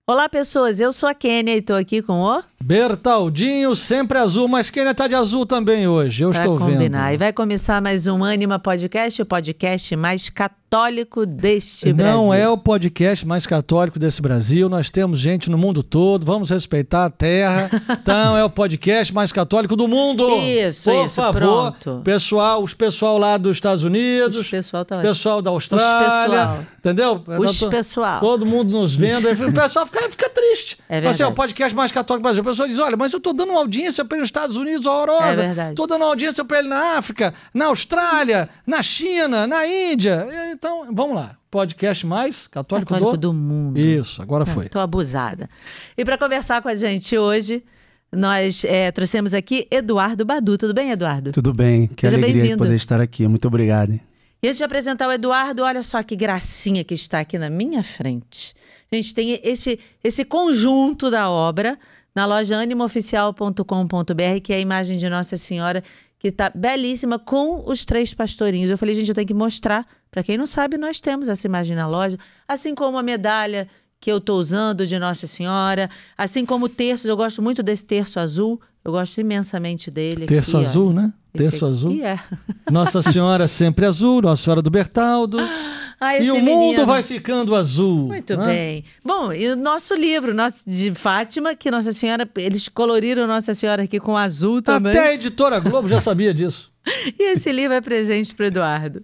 Olá, pessoas. Eu sou a Kênia e estou aqui com o... Bertaldinho, sempre azul, mas Kênia tá de azul também hoje, eu estou vendo. E vai começar mais um Ânima Podcast, o podcast mais católico deste Brasil. Não é o podcast mais católico desse Brasil, nós temos gente no mundo todo, vamos respeitar a terra, então é o podcast mais católico do mundo. Isso, por favor, pronto. Os pessoal lá dos Estados Unidos, pessoal da Austrália, entendeu? Todo mundo nos vendo, o pessoal fica triste. É verdade. Assim, é o podcast mais católico do Brasil. A pessoa diz, olha, mas eu tô dando uma audiência para os Estados Unidos horrorosa. É verdade. Tô dando uma audiência para ele na África, na Austrália, na China, na Índia. Então, vamos lá. Podcast mais católico do mundo. Isso, agora foi. Tô abusada. E para conversar com a gente hoje, nós trouxemos aqui Eduardo Badu. Tudo bem, Eduardo? Tudo bem. Que Seja alegria bem-vindo. poder estar aqui. Muito obrigado. E antes de apresentar o Eduardo, olha só que gracinha que está aqui na minha frente. A gente tem esse conjunto da obra na loja animooficial.com.br, que é a imagem de Nossa Senhora, que está belíssima com os 3 pastorinhos. Eu falei, gente, eu tenho que mostrar. Para quem não sabe, nós temos essa imagem na loja, assim como a medalha que eu estou usando de Nossa Senhora, assim como terços. Eu gosto muito desse terço azul, eu gosto imensamente dele. Terço aqui, azul, ó. né? Terço azul. E é. Nossa Senhora sempre azul, Nossa Senhora do Bertaldo. E o mundo vai ficando azul. Muito bem. Bom, e o nosso livro, de Fátima, que Nossa Senhora, eles coloriram Nossa Senhora aqui com azul também. Até a Editora Globo já sabia disso. E esse livro é presente para o Eduardo.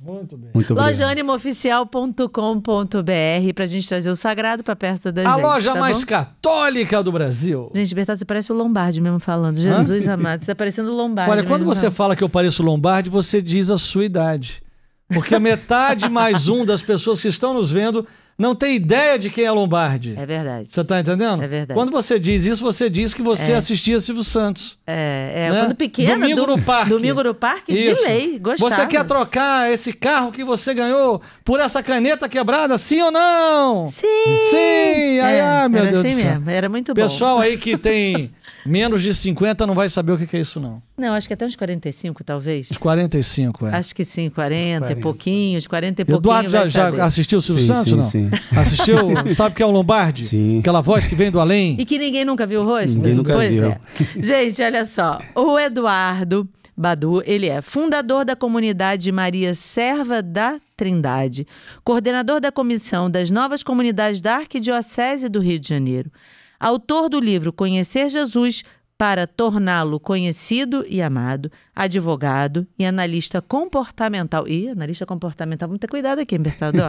Muito bem. Muito obrigado. Loja animooficial.com.br, pra gente trazer o sagrado pra perto da gente. A loja tá mais bom? católica do Brasil. Gente, Bertão, você parece o Lombardi mesmo falando. Jesus amado, você tá parecendo o Lombardi. Olha, quando você fala que eu pareço Lombardi, você diz a sua idade. Porque a metade mais um das pessoas que estão nos vendo não tem ideia de quem é Lombardi. É verdade. Você tá entendendo? É verdade. Quando você diz isso, você diz que você assistia Silvio Santos. Né? Né? Quando pequena. Domingo no Parque. Domingo no Parque, Isso. de lei. Gostava. Você quer trocar esse carro que você ganhou por essa caneta quebrada, sim ou não? Sim! Sim! Meu era Deus assim do céu. mesmo, era muito bom. Pessoal aí que tem menos de 50 não vai saber o que é isso, não. Não, acho que até uns 45, talvez. Uns 45, é. Acho que sim, 40 e pouquinhos, 40 e Eduardo pouquinho. já assistiu o Silvio Santos, não? Sim. Assistiu? Sabe o que é o Lombardi? Sim. Aquela voz que vem do além? E que ninguém nunca viu o rosto? Ninguém nunca pois viu. É. Gente, olha só. O Eduardo Badu, ele é fundador da comunidade Maria Serva da Trindade, coordenador da comissão das novas comunidades da Arquidiocese do Rio de Janeiro, autor do livro Conhecer Jesus para torná-lo conhecido e amado, advogado e analista comportamental. Analista comportamental, muito cuidado aqui, Bertaldo.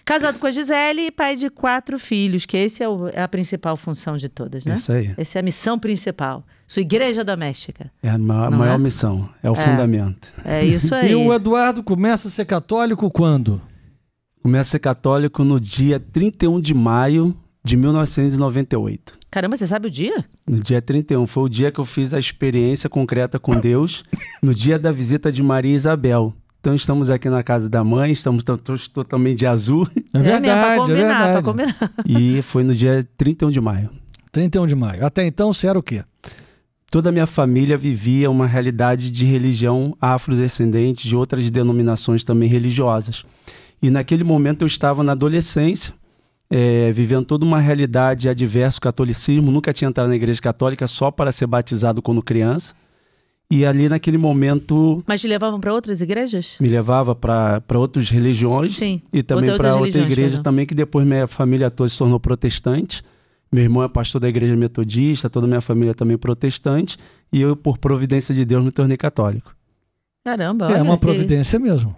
Casado com a Gisele e pai de 4 filhos, que esse é a principal função de todas, né? Isso aí. Essa é a missão principal. Sua igreja doméstica. É a maior missão, é o fundamento. É isso aí. E o Eduardo começa a ser católico quando? Começa a ser católico no dia 31 de maio de 1998. Caramba, você sabe o dia? No dia 31, foi o dia que eu fiz a experiência concreta com Deus, no dia da visita de Maria Isabel. Então estamos aqui na casa da mãe, estamos totalmente de azul. É verdade, mesmo, é verdade. Pra combinar. E foi no dia 31 de maio. 31 de maio. Até então você era o quê? Toda a minha família vivia uma realidade de religião afrodescendente, de outras denominações também religiosas. E naquele momento eu estava na adolescência, vivendo toda uma realidade adversa ao catolicismo, nunca tinha entrado na igreja católica só para ser batizado quando criança. E ali naquele momento... Mas te levavam para outras igrejas? Me levava para outras religiões. Sim. E também para outra igreja também, que depois minha família toda se tornou protestante. Meu irmão é pastor da igreja metodista, toda a minha família também protestante. E eu, por providência de Deus, me tornei católico. Caramba, olha. É uma providência mesmo.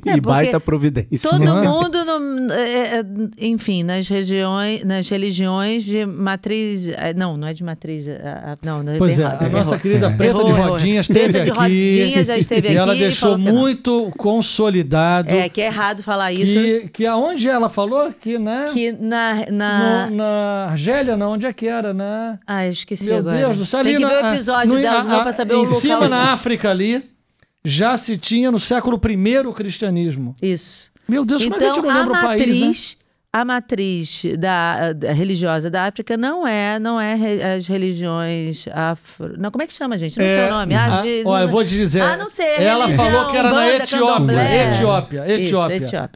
E baita providência. Todo mundo, enfim, nas religiões de matriz... Não é de matriz... Não pois errado, a nossa querida Preta de Rodinhas esteve aqui. Rodinhas já esteve aqui. E ela deixou muito consolidado. Que é errado falar isso. Que aonde ela falou? Que na Argélia, não, onde é que era? Esqueci Meu agora. Meu Deus do céu. Tem que ver o episódio delas não para saber o local. Em cima na África ali, já se tinha no século I o cristianismo. Isso. Meu Deus, como é que a gente não lembra o país, né? a matriz religiosa da África não é as religiões não, como é que chama, gente? Não sei o nome. Eu vou te dizer. Não sei. Ela falou que era na Etiópia.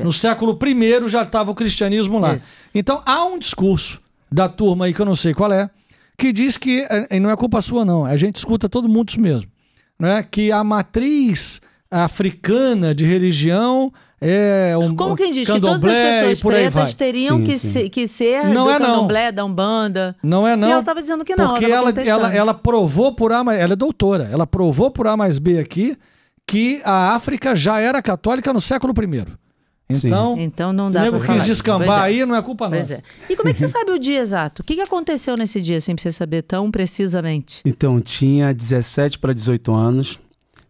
No século I já estava o cristianismo lá. Isso. Então há um discurso da turma aí, que eu não sei qual é, que diz que, e não é culpa sua não, a gente escuta todo mundo isso mesmo, né? Que a matriz africana de religião é como quem diz que todas as pessoas pretas teriam que ser não do candomblé, da Umbanda. Não é não. E ela estava dizendo que não. Porque ela provou por A mais... Ela é doutora. Ela provou por A mais B aqui que a África já era católica no século I. Então não dá pra falar. Quis descambar aí, não é culpa nossa. E como é que você sabe o dia exato? O que aconteceu nesse dia, sem você saber tão precisamente? Então, tinha 17 para 18 anos.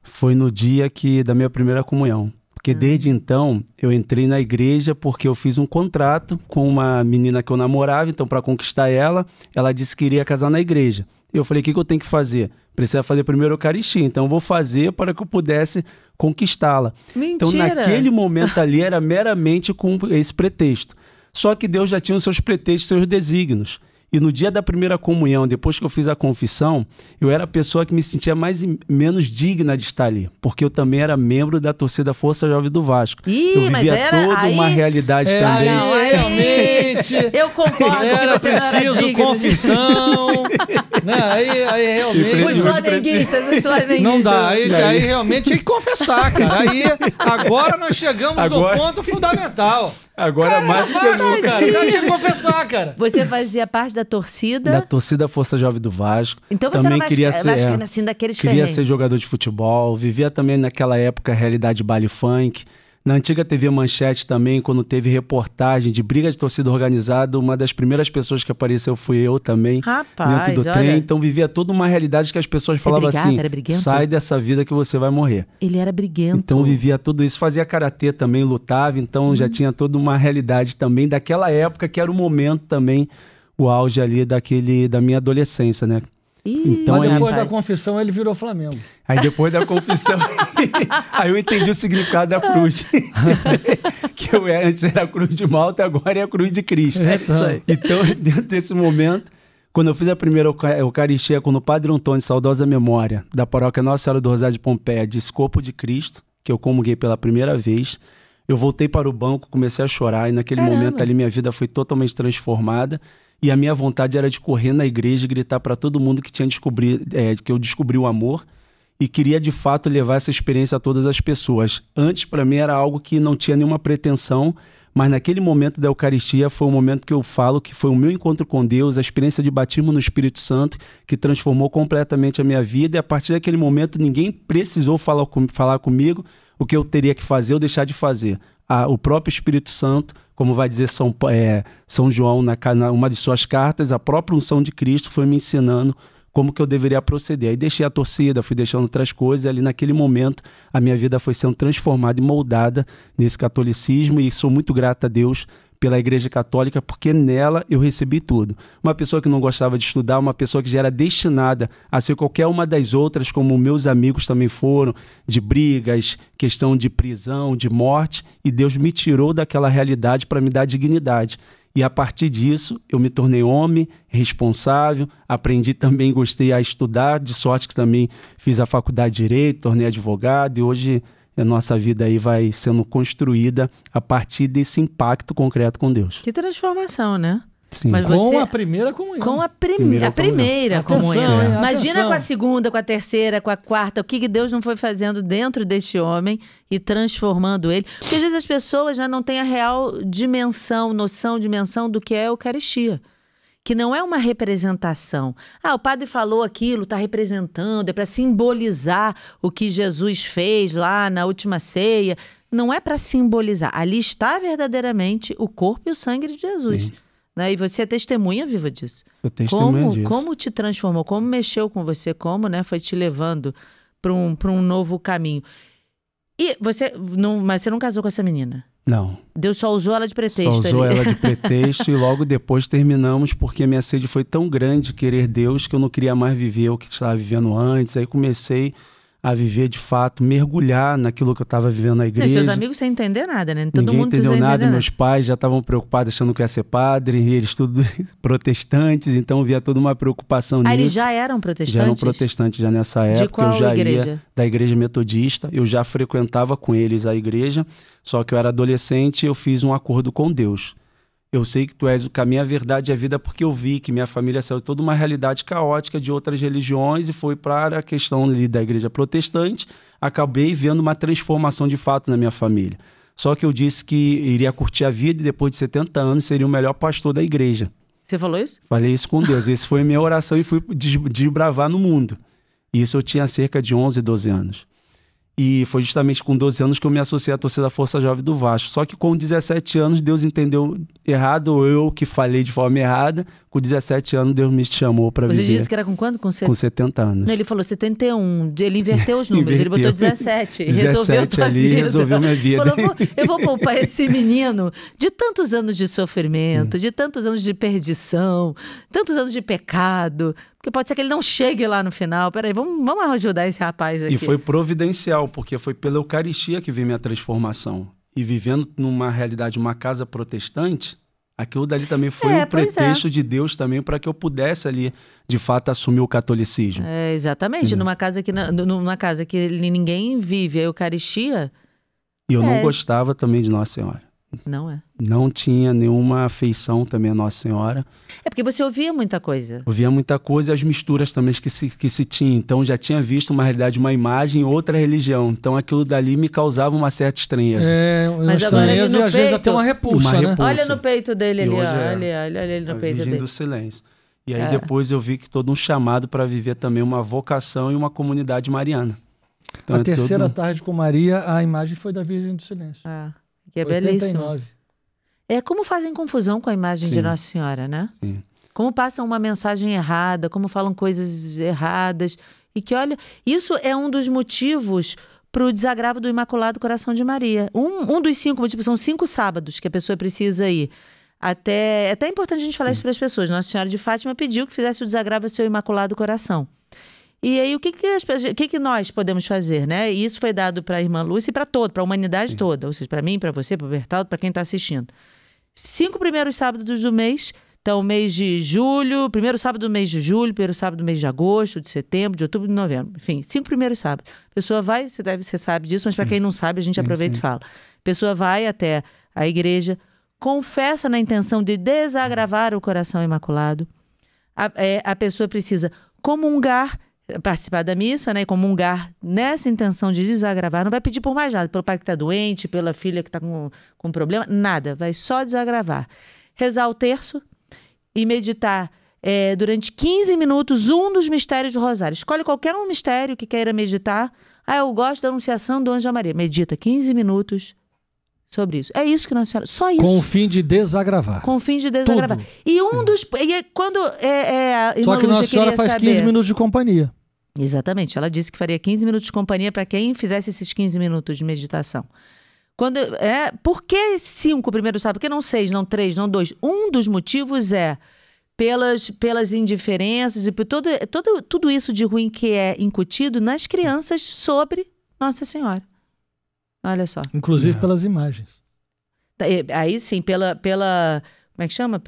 Foi no dia da minha primeira comunhão. Porque desde então, eu entrei na igreja porque eu fiz um contrato com uma menina que eu namorava. Então, para conquistar ela disse que iria casar na igreja. Eu falei, o que eu tenho que fazer? Precisa fazer primeiro a Eucaristia, então eu vou fazer para que eu pudesse conquistá-la. Mentira! Então, naquele momento ali, era meramente com esse pretexto. Só que Deus já tinha os seus pretextos, seus desígnios. E no dia da primeira comunhão, depois que eu fiz a confissão, eu era a pessoa que me sentia menos digna de estar ali. Porque eu também era membro da torcida Força Jovem do Vasco. Eu vivia toda uma realidade também. Realmente. Eu concordo que você preciso não era confissão. Aí realmente. Os flamenguistas. Não dá. Aí realmente tinha que confessar, cara. Aí agora nós chegamos no ponto fundamental. Agora mais do que nunca. Cara, eu tinha que confessar, cara. Você fazia parte da torcida? Da torcida Força Jovem do Vasco. Então você também era queria ser assim, daqueles queria ser jogador de futebol. Vivia também naquela época a realidade baile funk. Na antiga TV Manchete também, quando teve reportagem de briga de torcida organizada, uma das primeiras pessoas que apareceu fui eu também. Rapaz, dentro do trem. Então vivia toda uma realidade que as pessoas falavam assim, sai dessa vida que você vai morrer. Ele era briguento. Então vivia tudo isso, fazia karatê também, lutava, então já tinha toda uma realidade também daquela época, que era o momento também, o auge ali da minha adolescência, né? Então, mas depois da confissão ele virou Flamengo. Aí depois da confissão, aí eu entendi o significado da cruz. Que antes era a cruz de Malta, agora é a cruz de Cristo. Então, dentro desse momento, quando eu fiz a primeira Eucaristia com o Padre Antônio, saudosa memória, da paróquia Nossa Senhora do Rosário de Pompeia, disse Corpo de Cristo, que eu comunguei pela primeira vez, eu voltei para o banco, comecei a chorar, e naquele momento ali minha vida foi totalmente transformada. E a minha vontade era de correr na igreja e gritar para todo mundo que que eu descobri o amor e queria de fato levar essa experiência a todas as pessoas. Antes, para mim, era algo que não tinha nenhuma pretensão, mas naquele momento da Eucaristia foi o momento que eu falo que foi o meu encontro com Deus, a experiência de batismo no Espírito Santo, que transformou completamente a minha vida. E a partir daquele momento, ninguém precisou falar comigo o que eu teria que fazer ou deixar de fazer. O próprio Espírito Santo, como vai dizer São João uma de suas cartas, a própria unção de Cristo foi me ensinando como que eu deveria proceder. Aí deixei a torcida, fui deixando outras coisas, e ali naquele momento a minha vida foi sendo transformada e moldada nesse catolicismo, e sou muito grato a Deus pela Igreja Católica, porque nela eu recebi tudo. Uma pessoa que não gostava de estudar, uma pessoa que já era destinada a ser qualquer uma das outras, como meus amigos também foram, de brigas, questão de prisão, de morte, e Deus me tirou daquela realidade para me dar dignidade. E a partir disso, eu me tornei homem, responsável, aprendi também, gostei a estudar, de sorte que também fiz a faculdade de Direito, tornei advogado, e hoje a nossa vida aí vai sendo construída a partir desse impacto concreto com Deus. Que transformação, né? Sim. Mas com a primeira comunhão. Com a primeira comunhão. Imagina com a segunda, com a terceira, com a quarta, o que Deus não foi fazendo dentro deste homem e transformando ele. Porque às vezes as pessoas já não têm a real noção, dimensão do que é a Eucaristia. Que não é uma representação. O padre falou aquilo, está representando, é para simbolizar o que Jesus fez lá na última ceia. Não é para simbolizar. Ali está verdadeiramente o corpo e o sangue de Jesus. Sim. Né? E você é testemunha viva disso. Sou testemunha disso. Como te transformou, como mexeu com você, como, né, foi te levando para um novo caminho. E mas você não casou com essa menina? Não. Deus só usou ela de pretexto. Só usou ela de pretexto e logo depois terminamos porque a minha sede foi tão grande de querer Deus que eu não queria mais viver o que estava vivendo antes. Aí comecei a viver de fato, mergulhar naquilo que eu estava vivendo na igreja. E seus amigos sem entender nada, né? Todo Ninguém mundo entendeu sem nada, entender meus pais já estavam preocupados achando que eu ia ser padre, e eles tudo protestantes, então havia toda uma preocupação nisso. Eles já eram protestantes? Já eram protestantes já nessa época. De qual eu já igreja? ia da igreja metodista, eu já frequentava com eles a igreja, só que eu era adolescente e eu fiz um acordo com Deus. Eu sei que tu és o caminho, a verdade e a vida, porque eu vi que minha família saiu de toda uma realidade caótica de outras religiões e foi para a questão ali da igreja protestante. Acabei vendo uma transformação de fato na minha família. Só que eu disse que iria curtir a vida e depois de 70 anos seria o melhor pastor da igreja. Você falou isso? Falei isso com Deus. Essa foi a minha oração e fui desbravar no mundo. Isso eu tinha cerca de 11, 12 anos. E foi justamente com 12 anos que eu me associei à torcida Força Jovem do Vasco. Só que com 17 anos Deus entendeu errado, ou eu que falei de forma errada. Com 17 anos Deus me chamou para viver. Você disse que era com quanto? Com 70 anos. Não, ele falou 71. Ele inverteu os números. Ele botou 17. 17 resolveu tua ali, vida. resolveu minha vida. Falou, eu vou poupar esse menino de tantos anos de sofrimento, de tantos anos de perdição, tantos anos de pecado. Porque pode ser que ele não chegue lá no final. Peraí, vamos ajudar esse rapaz aqui. E foi providencial, porque foi pela Eucaristia que veio minha transformação. E vivendo numa realidade, uma casa protestante, aquilo dali também foi um pretexto de Deus também para que eu pudesse ali, de fato, assumir o catolicismo. Exatamente. Numa casa que ninguém vive a Eucaristia... E eu não gostava também de Nossa Senhora. Não é? Não tinha nenhuma afeição também a Nossa Senhora. É porque você ouvia muita coisa. Ouvia muita coisa e as misturas também que se tinha. Então já tinha visto uma realidade, uma imagem, outra religião. Então aquilo dali me causava uma certa estranheza. Uma estranheza e às vezes até uma repulsa, né? Olha no peito dele ali, ó. Olha ele no peito dele. Do silêncio. E aí depois eu vi que todo um chamado para viver também uma vocação e uma comunidade mariana. Então, a terceira tarde com Maria, a imagem foi da Virgem do Silêncio. Que é 89. belíssimo. Como fazem confusão com a imagem de Nossa Senhora, né? Sim. Como passam uma mensagem errada, como falam coisas erradas. E que, olha, isso é um dos motivos para o desagravo do Imaculado Coração de Maria. Um dos 5 motivos, são 5 sábados que a pessoa precisa ir. É até importante a gente falar isso para as pessoas. Nossa Senhora de Fátima pediu que fizesse o desagravo ao seu Imaculado Coração. E aí, o que nós podemos fazer, né? E isso foi dado para a irmã Lúcia e para a humanidade toda. Ou seja, para mim, para você, para o Bertaldo, para quem está assistindo. 5 primeiros sábados do mês. Então, mês de julho, primeiro sábado do mês de julho, primeiro sábado do mês de agosto, de setembro, de outubro, de novembro. Enfim, 5 primeiros sábados. A pessoa vai, você sabe disso, mas para quem não sabe, a gente aproveita e fala. A pessoa vai até a igreja, confessa na intenção de desagravar o coração imaculado. A pessoa precisa comungar, participar da missa, né, e comungar nessa intenção de desagravar. Não vai pedir por mais nada, pelo pai que está doente, pela filha que está com problema, nada. Vai só desagravar. Rezar o terço e meditar durante 15 minutos um dos mistérios do Rosário. Escolhe qualquer um mistério que queira meditar. Eu gosto da Anunciação do Anjo Maria. Medita 15 minutos sobre isso. É isso que Nossa Senhora... Só isso. Com o fim de desagravar. Com o fim de desagravar. Tudo. E quando a irmã Só que Lúcia Nossa Senhora faz 15 minutos de companhia. Exatamente. Ela disse que faria 15 minutos de companhia para quem fizesse esses 15 minutos de meditação. Por que 5 primeiros sábados? Por que não 6, não 3, não 2? Um dos motivos é pelas indiferenças e por tudo isso de ruim que é incutido nas crianças sobre Nossa Senhora. Olha só. Inclusive pelas imagens. Aí sim, pela como é que chama?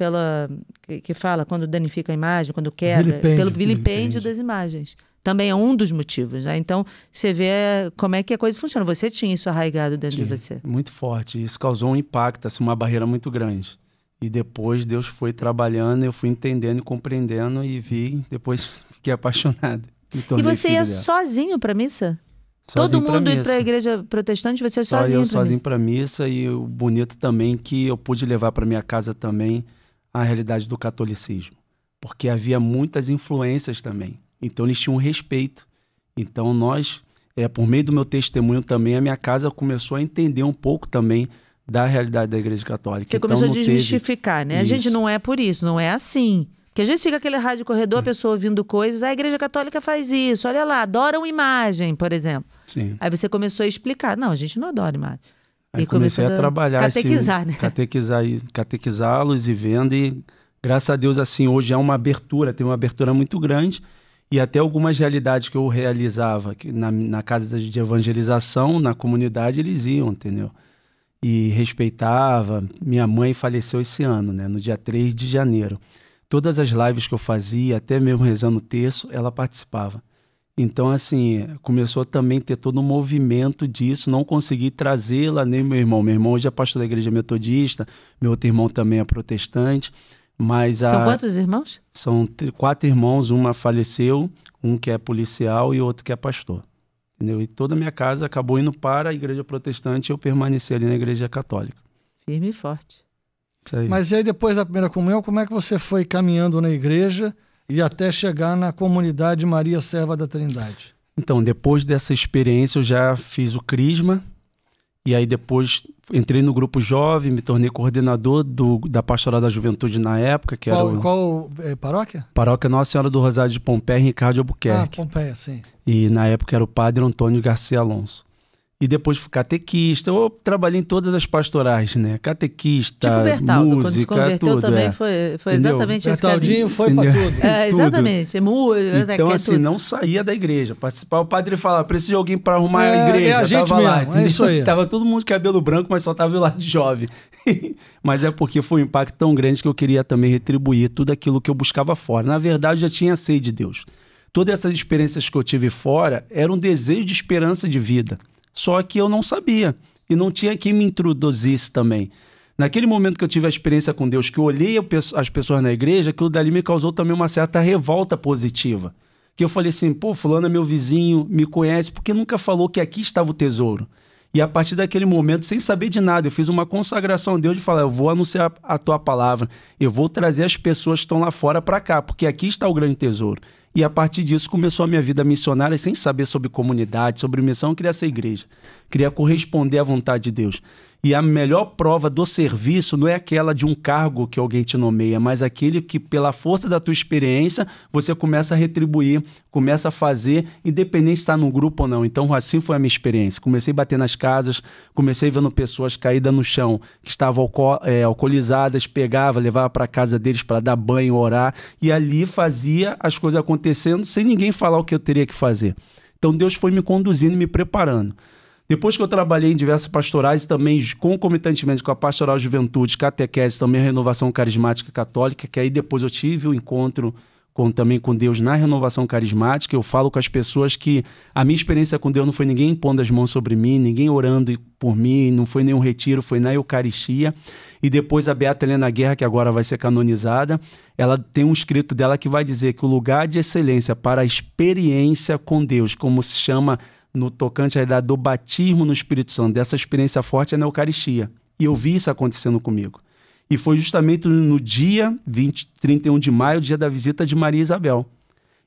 Que fala quando danifica a imagem, quando quebra. Pelo vilipêndio das imagens. Também é um dos motivos, né? Então, você vê como é que a coisa funciona. Você tinha isso arraigado dentro de você. Muito forte. Isso causou um impacto, assim, uma barreira muito grande. E depois Deus foi trabalhando, eu fui entendendo e compreendendo e depois fiquei apaixonado. E você ia sozinho para missa? Todo mundo ir para a igreja protestante, você sozinho para missa? Sozinho para missa, e o bonito também que eu pude levar para minha casa também a realidade do catolicismo. Porque havia muitas influências também. Então eles tinham um respeito. Então nós, por meio do meu testemunho também, a minha casa começou a entender um pouco também da realidade da Igreja Católica. Você começou a desmistificar, né? Isso. A gente não é por isso, não é assim. Porque às vezes fica aquele rádio corredor, a pessoa ouvindo coisas, a Igreja Católica faz isso, olha lá, adoram imagem, por exemplo. Sim. Aí você começou a explicar, não, a gente não adora imagem. Aí comecei a trabalhar, catequizar, né? Catequizá-los e vendo, e graças a Deus, assim, hoje há uma abertura, tem uma abertura muito grande, e até algumas realidades que eu realizava na casa de evangelização, na comunidade, eles iam, entendeu? E respeitava. Minha mãe faleceu esse ano, né? No dia 3 de janeiro. Todas as lives que eu fazia, até mesmo rezando o terço, ela participava. Então, assim, começou também a ter todo um movimento disso. Não consegui trazê-la, nem meu irmão. Meu irmão hoje é pastor da igreja metodista, meu outro irmão também é protestante. Mas São quantos irmãos? São 4 irmãos, uma faleceu, um que é policial e outro que é pastor. Entendeu? E toda a minha casa acabou indo para a igreja protestante e eu permaneci ali na igreja católica. Firme e forte. Isso aí. Mas e aí, depois da primeira comunhão, como é que você foi caminhando na igreja e até chegar na comunidade Maria Serva da Trindade? Então, depois dessa experiência, eu já fiz o crisma. E aí depois entrei no grupo jovem, me tornei coordenador da Pastoral da Juventude na época. Que qual paróquia? Paróquia Nossa Senhora do Rosário de Pompeia, em Ricardo de Albuquerque. Pompeia, sim. E na época era o padre Antônio Garcia Alonso. E depois fui catequista. Eu trabalhei em todas as pastorais, né? Catequista, tipo Bertaldo, música, quando se converteu tudo. Também foi exatamente esse caminho. Bertaldinho foi para tudo. Exatamente. Música, então, assim, tudo. não saía da igreja. Participava, o padre falava, preciso de alguém para arrumar a igreja. É a gente tava mesmo, lá, é isso aí. Tava todo mundo de cabelo branco, mas só tava eu lá de jovem. Mas é porque foi um impacto tão grande que eu queria também retribuir tudo aquilo que eu buscava fora. Na verdade, eu já tinha sede de Deus. Todas essas experiências que eu tive fora eram um desejo de esperança de vida. Só que eu não sabia e não tinha quem me introduzisse também. Naquele momento que eu tive a experiência com Deus, que eu olhei as pessoas na igreja, aquilo dali me causou também uma certa revolta positiva. Que eu falei assim, pô, fulano é meu vizinho, me conhece, porque nunca falou que aqui estava o tesouro. E a partir daquele momento, sem saber de nada, eu fiz uma consagração a Deus de falar, eu vou anunciar a tua palavra, eu vou trazer as pessoas que estão lá fora para cá, porque aqui está o grande tesouro. E a partir disso começou a minha vida missionária, sem saber sobre comunidade, sobre missão, eu queria ser igreja. Queria corresponder à vontade de Deus. E a melhor prova do serviço não é aquela de um cargo que alguém te nomeia, mas aquele que, pela força da tua experiência, você começa a retribuir, começa a fazer, independente se está num grupo ou não. Então, assim foi a minha experiência. Comecei a bater nas casas, comecei vendo pessoas caídas no chão, que estavam alcoolizadas, pegava, levava para casa deles para dar banho, orar, e ali fazia as coisas acontecendo sem ninguém falar o que eu teria que fazer. Então, Deus foi me conduzindo e me preparando. Depois que eu trabalhei em diversas pastorais, também concomitantemente com a Pastoral Juventude, catequese, também a Renovação Carismática Católica, que aí depois eu tive o encontro também com Deus na Renovação Carismática. Eu falo com as pessoas que a minha experiência com Deus não foi ninguém impondo as mãos sobre mim, ninguém orando por mim, não foi nenhum retiro, foi na Eucaristia. E depois a Beata Helena Guerra, que agora vai ser canonizada, ela tem um escrito dela que vai dizer que o lugar de excelência para a experiência com Deus, como se chama no tocante à idade do batismo no Espírito Santo, dessa experiência forte é na Eucaristia. E eu vi isso acontecendo comigo. E foi justamente no dia 31 de maio, dia da visita de Maria Isabel.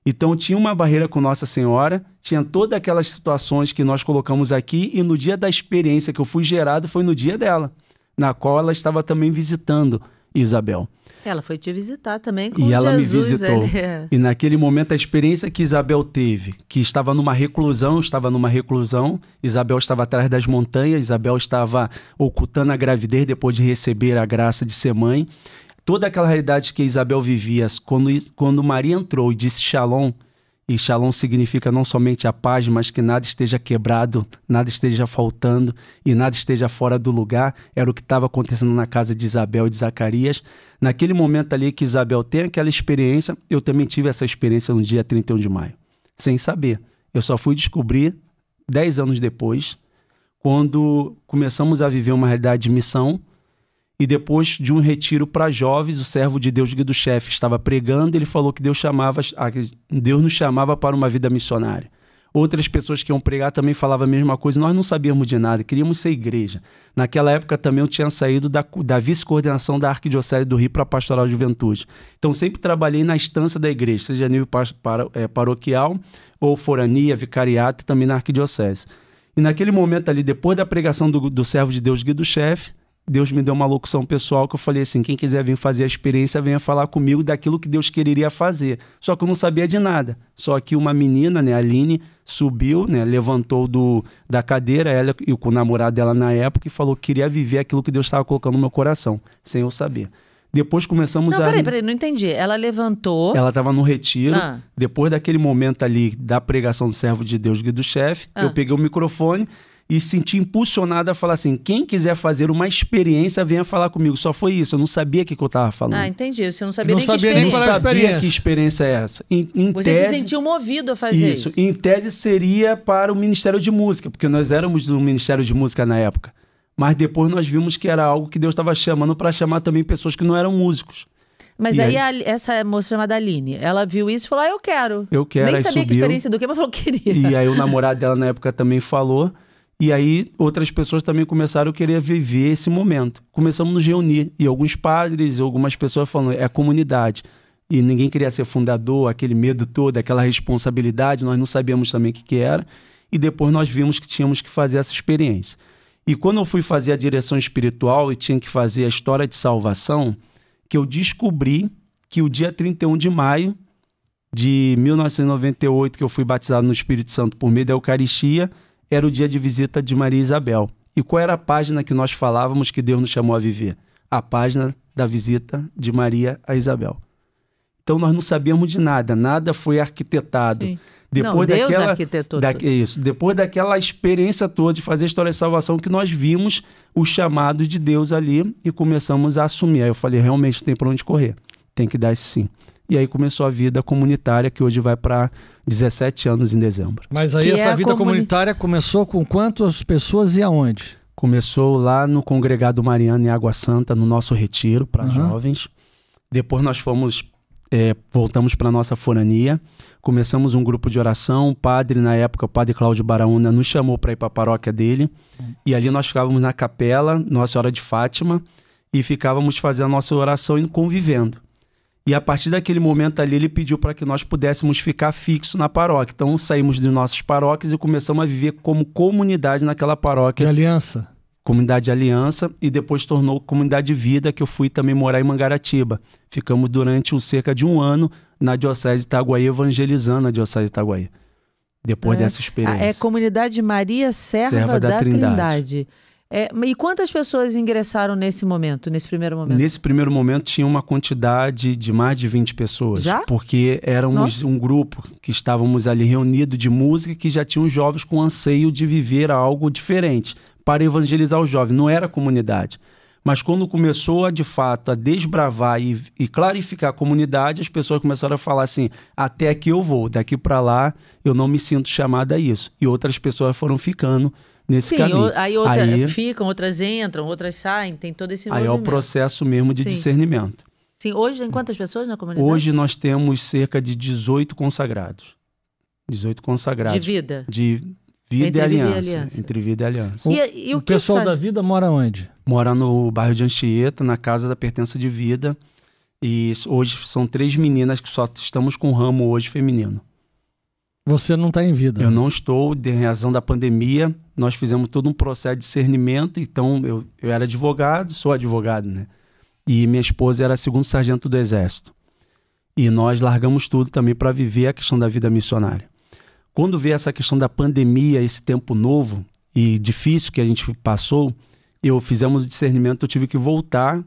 Então tinha uma barreira com Nossa Senhora, tinha todas aquelas situações que nós colocamos aqui, e no dia da experiência que eu fui gerado foi no dia dela, na qual ela estava também visitando Isabel. Ela foi te visitar também com Jesus. E ela Jesus, me visitou. E naquele momento a experiência que Isabel teve, que estava numa reclusão, Isabel estava atrás das montanhas, Isabel estava ocultando a gravidez depois de receber a graça de ser mãe. Toda aquela realidade que Isabel vivia, quando Maria entrou e disse Shalom, e Shalom significa não somente a paz, mas que nada esteja quebrado, nada esteja faltando e nada esteja fora do lugar. Era o que estava acontecendo na casa de Isabel e de Zacarias. Naquele momento ali que Isabel tem aquela experiência, eu também tive essa experiência no dia 31 de maio, sem saber. Eu só fui descobrir 10 anos depois, quando começamos a viver uma realidade de missão. E depois de um retiro para jovens, o servo de Deus, Guido Chefe, estava pregando, ele falou que Deus nos chamava para uma vida missionária. Outras pessoas que iam pregar também falavam a mesma coisa, nós não sabíamos de nada, queríamos ser igreja. Naquela época também eu tinha saído da vice-coordenação da Arquidiocese do Rio para a Pastoral Juventude. Então sempre trabalhei na instância da igreja, seja a nível paroquial ou forania, vicariato e também na Arquidiocese. E naquele momento ali, depois da pregação do servo de Deus, Guido Chefe, Deus me deu uma locução pessoal que eu falei assim, quem quiser vir fazer a experiência, venha falar comigo daquilo que Deus quereria fazer. Só que eu não sabia de nada. Só que uma menina, né, a Aline, subiu, né, levantou da cadeira, ela e com o namorado dela na época, e falou que queria viver aquilo que Deus estava colocando no meu coração, sem eu saber. Depois começamos a... Peraí, não entendi. Ela levantou... Ela estava no retiro. Depois daquele momento ali da pregação do servo de Deus e do chefe, eu peguei o microfone e senti impulsionado a falar assim, quem quiser fazer uma experiência, venha falar comigo. Só foi isso, eu não sabia o que eu estava falando. Entendi. Você não sabia não nem sabia que nem experiência. qual era a experiência. Não sabia que experiência é essa. Você se sentiu movido a fazer isso. Em tese seria para o Ministério de Música, porque nós éramos do Ministério de Música na época. Mas depois nós vimos que era algo que Deus estava chamando para chamar também pessoas que não eram músicos. Mas aí essa moça chamada Aline, ela viu isso e falou, eu quero. Eu quero, nem sabia que experiência do que, mas falou que queria. E aí o namorado dela na época também falou. E aí outras pessoas também começaram a querer viver esse momento. Começamos a nos reunir. E alguns padres, algumas pessoas falando, é a comunidade. E ninguém queria ser fundador, aquele medo todo, aquela responsabilidade. Nós não sabíamos também o que era. E depois nós vimos que tínhamos que fazer essa experiência. E quando eu fui fazer a direção espiritual e tinha que fazer a história de salvação, que eu descobri que o dia 31 de maio de 1998, que eu fui batizado no Espírito Santo por meio da Eucaristia, era o dia de visita de Maria Isabel. E qual era a página que nós falávamos que Deus nos chamou a viver? A página da visita de Maria a Isabel. Então nós não sabíamos de nada, nada foi arquitetado. Sim. Depois Deus arquitetou tudo. Depois daquela experiência toda de fazer a história de salvação, que nós vimos o chamado de Deus ali e começamos a assumir. Aí eu falei, realmente tem para onde correr, tem que dar esse sim. E aí começou a vida comunitária, que hoje vai para 17 anos em dezembro. Mas aí essa vida comunitária começou com quantas pessoas e aonde? Começou lá no Congregado Mariano, em Água Santa, no nosso retiro para jovens. Depois nós voltamos para a nossa forania, começamos um grupo de oração. O padre, na época, o padre Cláudio Baraúna, nos chamou para ir para a paróquia dele. E ali nós ficávamos na capela, Nossa Senhora de Fátima, e ficávamos fazendo a nossa oração e convivendo. E a partir daquele momento ali, ele pediu para que nós pudéssemos ficar fixo na paróquia. Então saímos de nossas paróquias e começamos a viver como comunidade naquela paróquia. De aliança. Comunidade de Aliança, e depois tornou Comunidade de Vida, que eu fui também morar em Mangaratiba. Ficamos durante cerca de 1 ano na Diocese de Itaguaí, evangelizando a Diocese de Itaguaí. Depois dessa experiência. É Comunidade Maria Serva da Trindade. E quantas pessoas ingressaram nesse primeiro momento? Nesse primeiro momento tinha uma quantidade de mais de 20 pessoas. Já? Porque éramos um grupo que estávamos ali reunidos de música, que já tinham jovens com anseio de viver algo diferente, para evangelizar os jovens. Não era comunidade. Mas quando começou de fato a desbravar e clarificar a comunidade, as pessoas começaram a falar assim, até aqui eu vou, daqui para lá eu não me sinto chamada a isso. E outras pessoas foram ficando nesse caminho. Aí outras ficam, outras entram, outras saem, tem todo esse movimento. Aí é o processo mesmo de discernimento. Sim, hoje tem quantas pessoas na comunidade? Hoje nós temos cerca de 18 consagrados. 18 consagrados. De vida? De vida e aliança. Entre vida e aliança. E o pessoal da vida mora onde? Mora no bairro de Anchieta, na Casa da Pertença de Vida. E hoje são 3 meninas que só estamos com o ramo hoje feminino. Você não está em vida? Eu não estou, de razão da pandemia. Nós fizemos todo um processo de discernimento. Então, eu era advogado, sou advogado, né? E minha esposa era 2º sargento do Exército. E nós largamos tudo também para viver a questão da vida missionária. Quando veio essa questão da pandemia, esse tempo novo e difícil que a gente passou, fizemos o discernimento, eu tive que voltar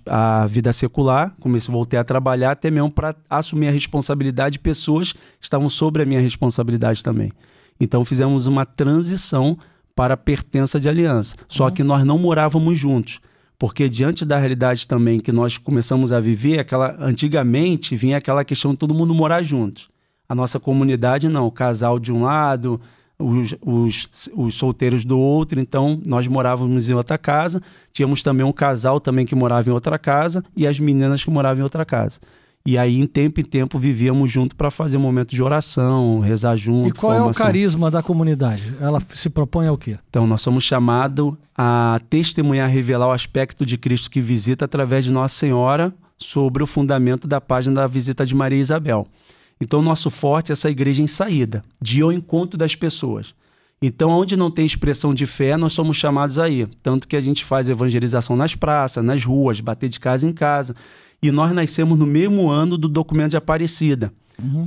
à vida secular, voltei a trabalhar até mesmo para assumir a responsabilidade de pessoas que estavam sobre a minha responsabilidade também. Então fizemos uma transição para a pertença de aliança. Só que nós não morávamos juntos, porque diante da realidade também que nós começamos a viver, antigamente vinha aquela questão de todo mundo morar juntos. A nossa comunidade não, o casal de um lado, os solteiros do outro. Então nós morávamos em outra casa, tínhamos também um casal também que morava em outra casa e as meninas que moravam em outra casa. E aí, em tempo, vivíamos junto para fazer momentos de oração, rezar junto. E qual é o carisma da comunidade? Ela se propõe ao quê? Então, nós somos chamados a testemunhar, revelar o aspecto de Cristo que visita através de Nossa Senhora sobre o fundamento da página da visita de Maria Isabel. Então, o nosso forte é essa igreja em saída, de ir ao encontro das pessoas. Então, onde não tem expressão de fé, nós somos chamados a ir. Tanto que a gente faz evangelização nas praças, nas ruas, bater de casa em casa. E nós nascemos no mesmo ano do documento de Aparecida,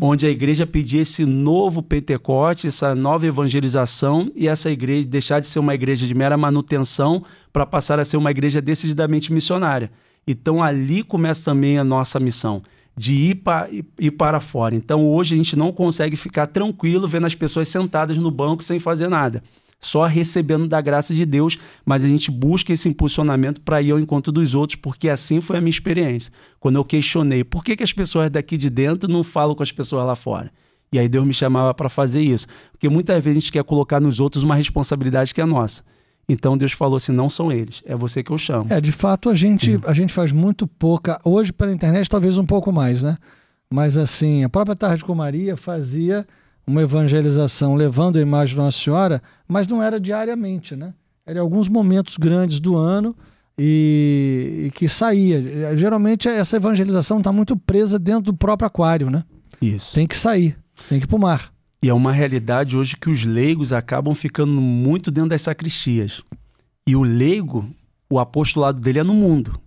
onde a igreja pedia esse novo Pentecoste, essa nova evangelização, e essa igreja deixar de ser uma igreja de mera manutenção para passar a ser uma igreja decididamente missionária. Então ali começa também a nossa missão, de ir para fora. Então hoje a gente não consegue ficar tranquilo vendo as pessoas sentadas no banco sem fazer nada, só recebendo da graça de Deus, mas a gente busca esse impulsionamento para ir ao encontro dos outros, porque assim foi a minha experiência. Quando eu questionei, por que as pessoas daqui de dentro não falam com as pessoas lá fora? E aí Deus me chamava para fazer isso, porque muitas vezes a gente quer colocar nos outros uma responsabilidade que é nossa. Então Deus falou assim, não são eles, é você que eu chamo. De fato a gente faz muito pouca, hoje pela internet talvez um pouco mais, né? Mas assim, a própria Tarde com Maria fazia uma evangelização levando a imagem de Nossa Senhora, mas não era diariamente, né? Era em alguns momentos grandes do ano e que saía. Geralmente essa evangelização está muito presa dentro do próprio aquário, né? Isso. Tem que sair, tem que ir para o mar. E é uma realidade hoje que os leigos acabam ficando muito dentro das sacristias. E o leigo, o apostolado dele é no mundo.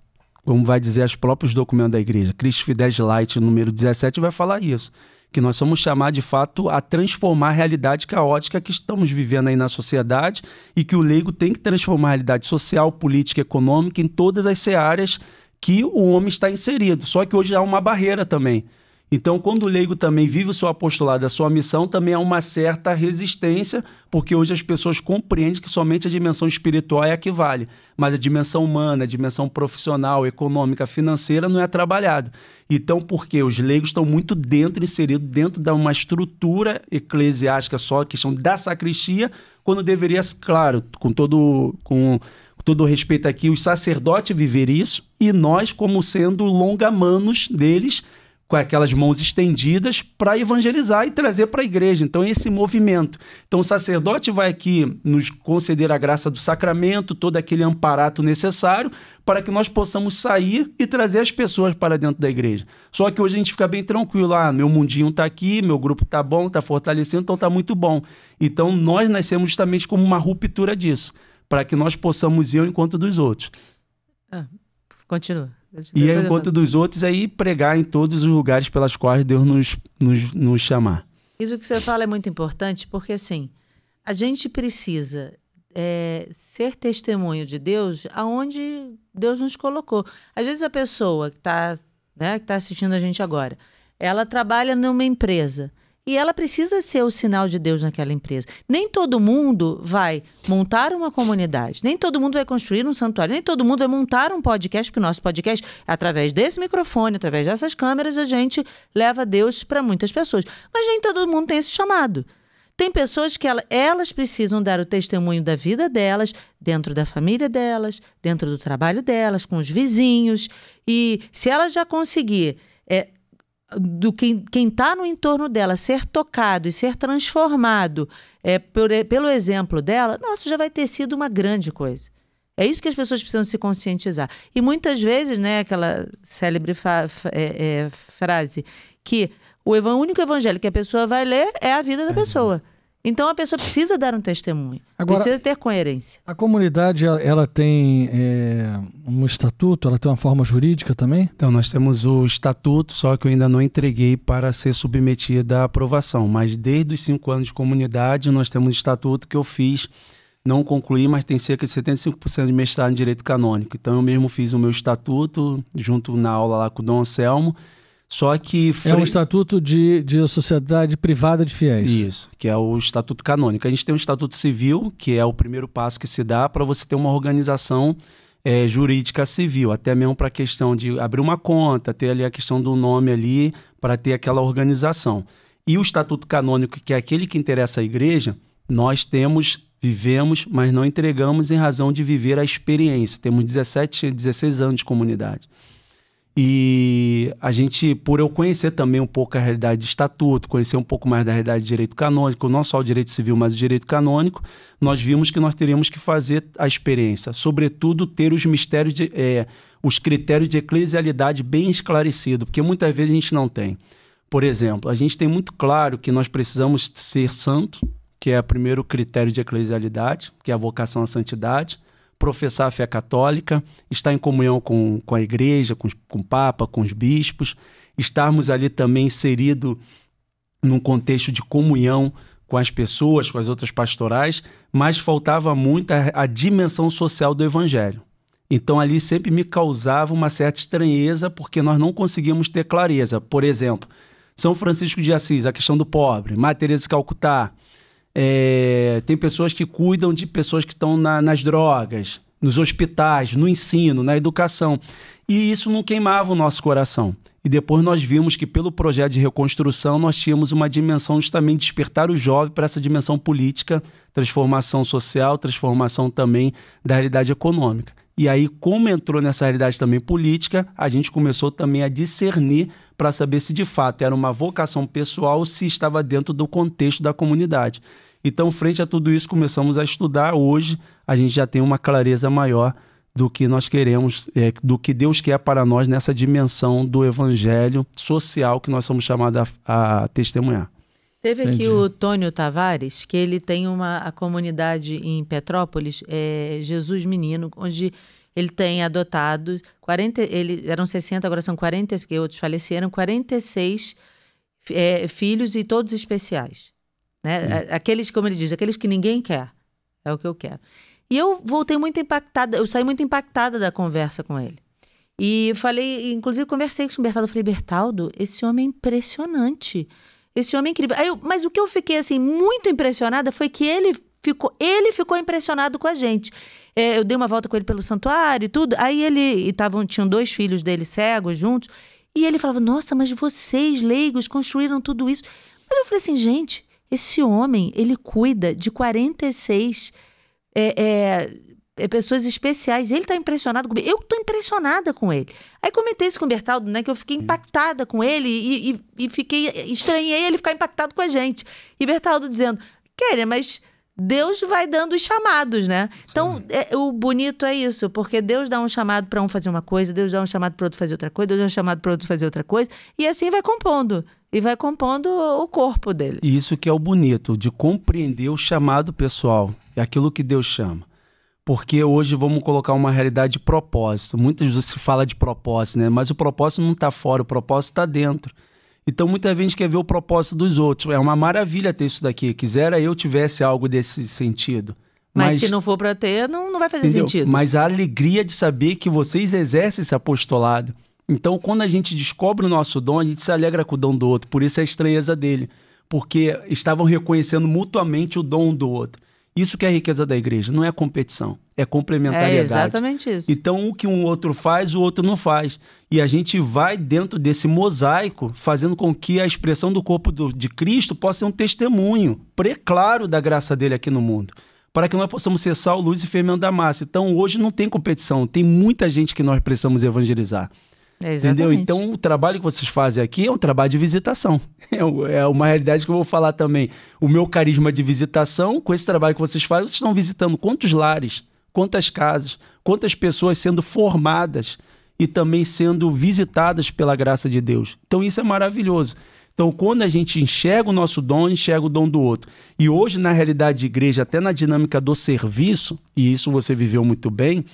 Como vai dizer os próprios documentos da igreja. Christi Fidelis Light, número 17, vai falar isso. Que nós somos chamados, de fato, a transformar a realidade caótica que estamos vivendo aí na sociedade e que o leigo tem que transformar a realidade social, política, econômica em todas as searas que o homem está inserido. Só que hoje há uma barreira também. Então, quando o leigo também vive o seu apostolado, a sua missão, também há uma certa resistência, porque hoje as pessoas compreendem que somente a dimensão espiritual é a que vale, mas a dimensão humana, a dimensão profissional, econômica, financeira não é trabalhada. Então, porque os leigos estão muito inseridos dentro de uma estrutura eclesiástica só, a questão da sacristia, quando deveria, claro, com todo o respeito aqui, os sacerdotes viver isso, e nós como sendo longa-manos deles, com aquelas mãos estendidas para evangelizar e trazer para a igreja. Então, esse movimento. Então, o sacerdote vai aqui nos conceder a graça do sacramento, todo aquele amparato necessário para que nós possamos sair e trazer as pessoas para dentro da igreja. Só que hoje a gente fica bem tranquilo. Meu mundinho está aqui, meu grupo está bom, está fortalecendo, então está muito bom. Então, nós nascemos justamente como uma ruptura disso, para que nós possamos ir ao encontro dos outros. Continua. E ao encontro dos outros, aí pregar em todos os lugares pelas quais Deus nos chamar. Isso que você fala é muito importante, porque assim, a gente precisa ser testemunho de Deus aonde Deus nos colocou. Às vezes a pessoa que está assistindo a gente agora, ela trabalha numa empresa e ela precisa ser o sinal de Deus naquela empresa. Nem todo mundo vai montar uma comunidade, nem todo mundo vai construir um santuário, nem todo mundo vai montar um podcast, porque o nosso podcast, através desse microfone, através dessas câmeras, a gente leva Deus para muitas pessoas. Mas nem todo mundo tem esse chamado. Tem pessoas que elas precisam dar o testemunho da vida delas, dentro da família delas, dentro do trabalho delas, com os vizinhos. E se ela já conseguir quem está no entorno dela ser tocado e ser transformado pelo exemplo dela, nossa, já vai ter sido uma grande coisa. É isso que as pessoas precisam se conscientizar. E muitas vezes, né, aquela célebre frase, que o único evangelho que a pessoa vai ler é a vida da pessoa. Então a pessoa precisa dar um testemunho, agora, precisa ter coerência. A comunidade, ela tem um estatuto, ela tem uma forma jurídica também? Então nós temos o estatuto, só que eu ainda não entreguei para ser submetida à aprovação. Mas desde os 5 anos de comunidade nós temos o estatuto que eu fiz, não concluí, mas tem cerca de 75% de mestrado em Direito Canônico. Então eu mesmo fiz o meu estatuto, junto na aula lá com o Dom Anselmo. Só que é um estatuto de sociedade privada de fiéis. Isso, que é o estatuto canônico. A gente tem um estatuto civil, que é o primeiro passo que se dá para você ter uma organização jurídica civil, até mesmo para a questão de abrir uma conta, ter ali a questão do nome ali, para ter aquela organização. E o estatuto canônico, que é aquele que interessa à igreja, nós vivemos, mas não entregamos em razão de viver a experiência. Temos 16 anos de comunidade. E a gente, por eu conhecer também um pouco a realidade de estatuto, conhecer um pouco mais da realidade de direito canônico, não só o direito civil, mas o direito canônico, nós vimos que nós teríamos que fazer a experiência, sobretudo ter os mistérios, os critérios de eclesialidade bem esclarecidos, porque muitas vezes a gente não tem. Por exemplo, a gente tem muito claro que nós precisamos ser santos, que é o primeiro critério de eclesialidade, que é a vocação à santidade, professar a fé católica, estar em comunhão com a igreja, com o Papa, com os bispos, estarmos ali também inseridos num contexto de comunhão com as pessoas, com as outras pastorais, mas faltava muito a dimensão social do evangelho. Então ali sempre me causava uma certa estranheza porque nós não conseguíamos ter clareza. Por exemplo, São Francisco de Assis, a questão do pobre, Madre Teresa de Calcutá, tem pessoas que cuidam de pessoas que estão nas drogas, nos hospitais, no ensino, na educação. E isso não queimava o nosso coração. E depois nós vimos que pelo projeto de reconstrução nós tínhamos uma dimensão justamente de despertar o jovem para essa dimensão política, transformação social, transformação também da realidade econômica. E aí, como entrou nessa realidade também política, a gente começou também a discernir para saber se de fato era uma vocação pessoal ou se estava dentro do contexto da comunidade. Então, frente a tudo isso, começamos a estudar. Hoje, a gente já tem uma clareza maior do que nós queremos, do que Deus quer para nós nessa dimensão do evangelho social que nós somos chamados a testemunhar. Teve aqui o Tônio Tavares, que ele tem a comunidade em Petrópolis, Jesus Menino, onde ele tem adotado 40, eram 60, agora são 40, porque outros faleceram, 46 filhos e todos especiais. Né? Aqueles, como ele diz, aqueles que ninguém quer, é o que eu quero. E eu voltei muito impactada, eu saí muito impactada da conversa com ele. E falei, inclusive conversei com o Bertaldo, falei, Bertaldo, esse homem é impressionante. Esse homem é incrível. Mas o que eu fiquei assim muito impressionada foi que ele ficou impressionado com a gente. Eu dei uma volta com ele pelo santuário e tudo. Aí tinham 2 filhos dele cegos juntos. E ele falava, nossa, mas vocês, leigos, construíram tudo isso. Mas eu falei assim, gente, esse homem, ele cuida de 46 pessoas especiais. Ele está impressionado comigo. Eu estou impressionada com ele. Aí comentei isso com o Bertaldo, né? Que eu fiquei impactada com ele e estranhei ele ficar impactado com a gente. E Bertaldo dizendo, Kéria, mas Deus vai dando os chamados, né? Sim. Então, o bonito é isso, porque Deus dá um chamado para um fazer uma coisa, Deus dá um chamado para outro fazer outra coisa, Deus dá um chamado para outro fazer outra coisa, e assim vai compondo. E vai compondo o corpo dele. E isso que é o bonito, de compreender o chamado pessoal. É aquilo que Deus chama. Porque hoje vamos colocar uma realidade de propósito. Muitas vezes se fala de propósito, né? Mas o propósito não está fora, o propósito está dentro. Então muita gente quer ver o propósito dos outros. É uma maravilha ter isso daqui. Quisera eu tivesse algo desse sentido. Mas se não for para ter, não vai fazer sentido. Mas a alegria de saber que vocês exercem esse apostolado. Então quando a gente descobre o nosso dom, a gente se alegra com o dom do outro. Por isso a estranheza dele. Porque estavam reconhecendo mutuamente o dom um do outro. Isso que é a riqueza da igreja, não é competição, é complementariedade. É exatamente isso. Então, o que um outro faz, o outro não faz. E a gente vai dentro desse mosaico, fazendo com que a expressão do corpo de Cristo possa ser um testemunho claro da graça dele aqui no mundo. Para que nós possamos ser sal, luz e fermento da massa. Então, hoje não tem competição, tem muita gente que nós precisamos evangelizar. Entendeu? Então, o trabalho que vocês fazem aqui é um trabalho de visitação. É uma realidade que eu vou falar também. O meu carisma de visitação, com esse trabalho que vocês fazem, vocês estão visitando quantos lares, quantas casas, quantas pessoas sendo formadas e também sendo visitadas pela graça de Deus. Então, isso é maravilhoso. Então, quando a gente enxerga o nosso dom, enxerga o dom do outro. E hoje, na realidade de igreja, até na dinâmica do serviço, e isso você viveu muito bem,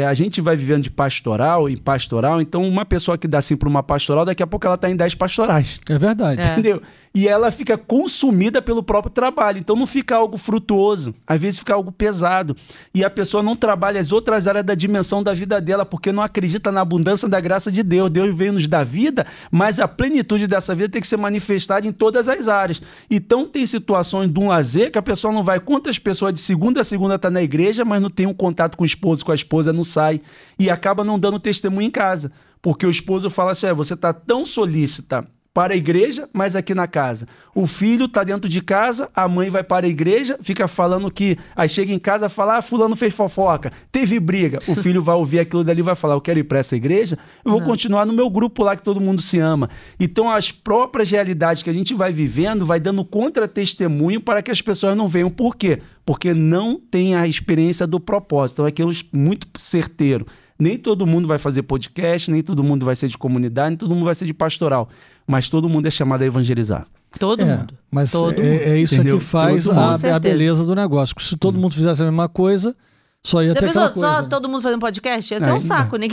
a gente vai vivendo de pastoral em pastoral, então uma pessoa que dá assim para uma pastoral, daqui a pouco ela está em 10 pastorais. É verdade. Entendeu? E ela fica consumida pelo próprio trabalho, então não fica algo frutuoso, às vezes fica algo pesado. E a pessoa não trabalha as outras áreas da dimensão da vida dela, porque não acredita na abundância da graça de Deus. Deus veio nos dar vida, mas a plenitude dessa vida tem que ser manifestada em todas as áreas. Então tem situações de um lazer que a pessoa não vai. Quantas pessoas de segunda a segunda estão na igreja, mas não tem um contato com o esposo, com a esposa, não sai e acaba não dando testemunho em casa, porque o esposo fala assim, você está tão solícita para a igreja, mas aqui na casa. O filho está dentro de casa, a mãe vai para a igreja, fica falando que... Aí chega em casa e fala, fulano fez fofoca, teve briga. O filho vai ouvir aquilo dali e vai falar, eu quero ir para essa igreja, eu vou continuar no meu grupo lá que todo mundo se ama. Então as próprias realidades que a gente vai vivendo, vai dando contra-testemunho para que as pessoas não venham. Por quê? Porque não tem a experiência do propósito. Então aquilo é muito certeiro. Nem todo mundo vai fazer podcast, nem todo mundo vai ser de comunidade, nem todo mundo vai ser de pastoral. Mas todo mundo é chamado a evangelizar. Todo mundo. Mas todo mundo. Isso que faz a beleza do negócio. Porque se todo mundo fizesse a mesma coisa, só ia ter aquela coisa. Só todo mundo fazendo podcast? Ia ser um saco. Né?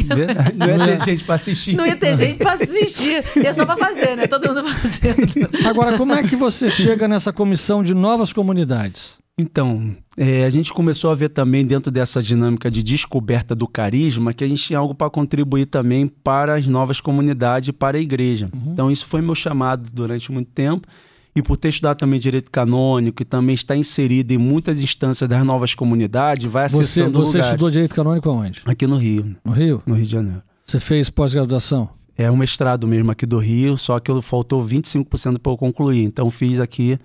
Não ia ter gente para assistir. Não ia ter gente para assistir. Ia só para fazer, né? Todo mundo fazendo. Agora, como é que você chega nessa comissão de novas comunidades? Então, A gente começou a ver também dentro dessa dinâmica de descoberta do carisma que a gente tinha algo para contribuir também para as novas comunidades e para a igreja. Então isso foi meu chamado durante muito tempo. E por ter estudado também direito canônico e também estar inserido em muitas instâncias das novas comunidades, vai acessando Você estudou direito canônico aonde? Aqui no Rio. No Rio? No Rio de Janeiro. Você fez pós-graduação? É um mestrado mesmo aqui do Rio, só que faltou 25% para eu concluir. Então fiz aqui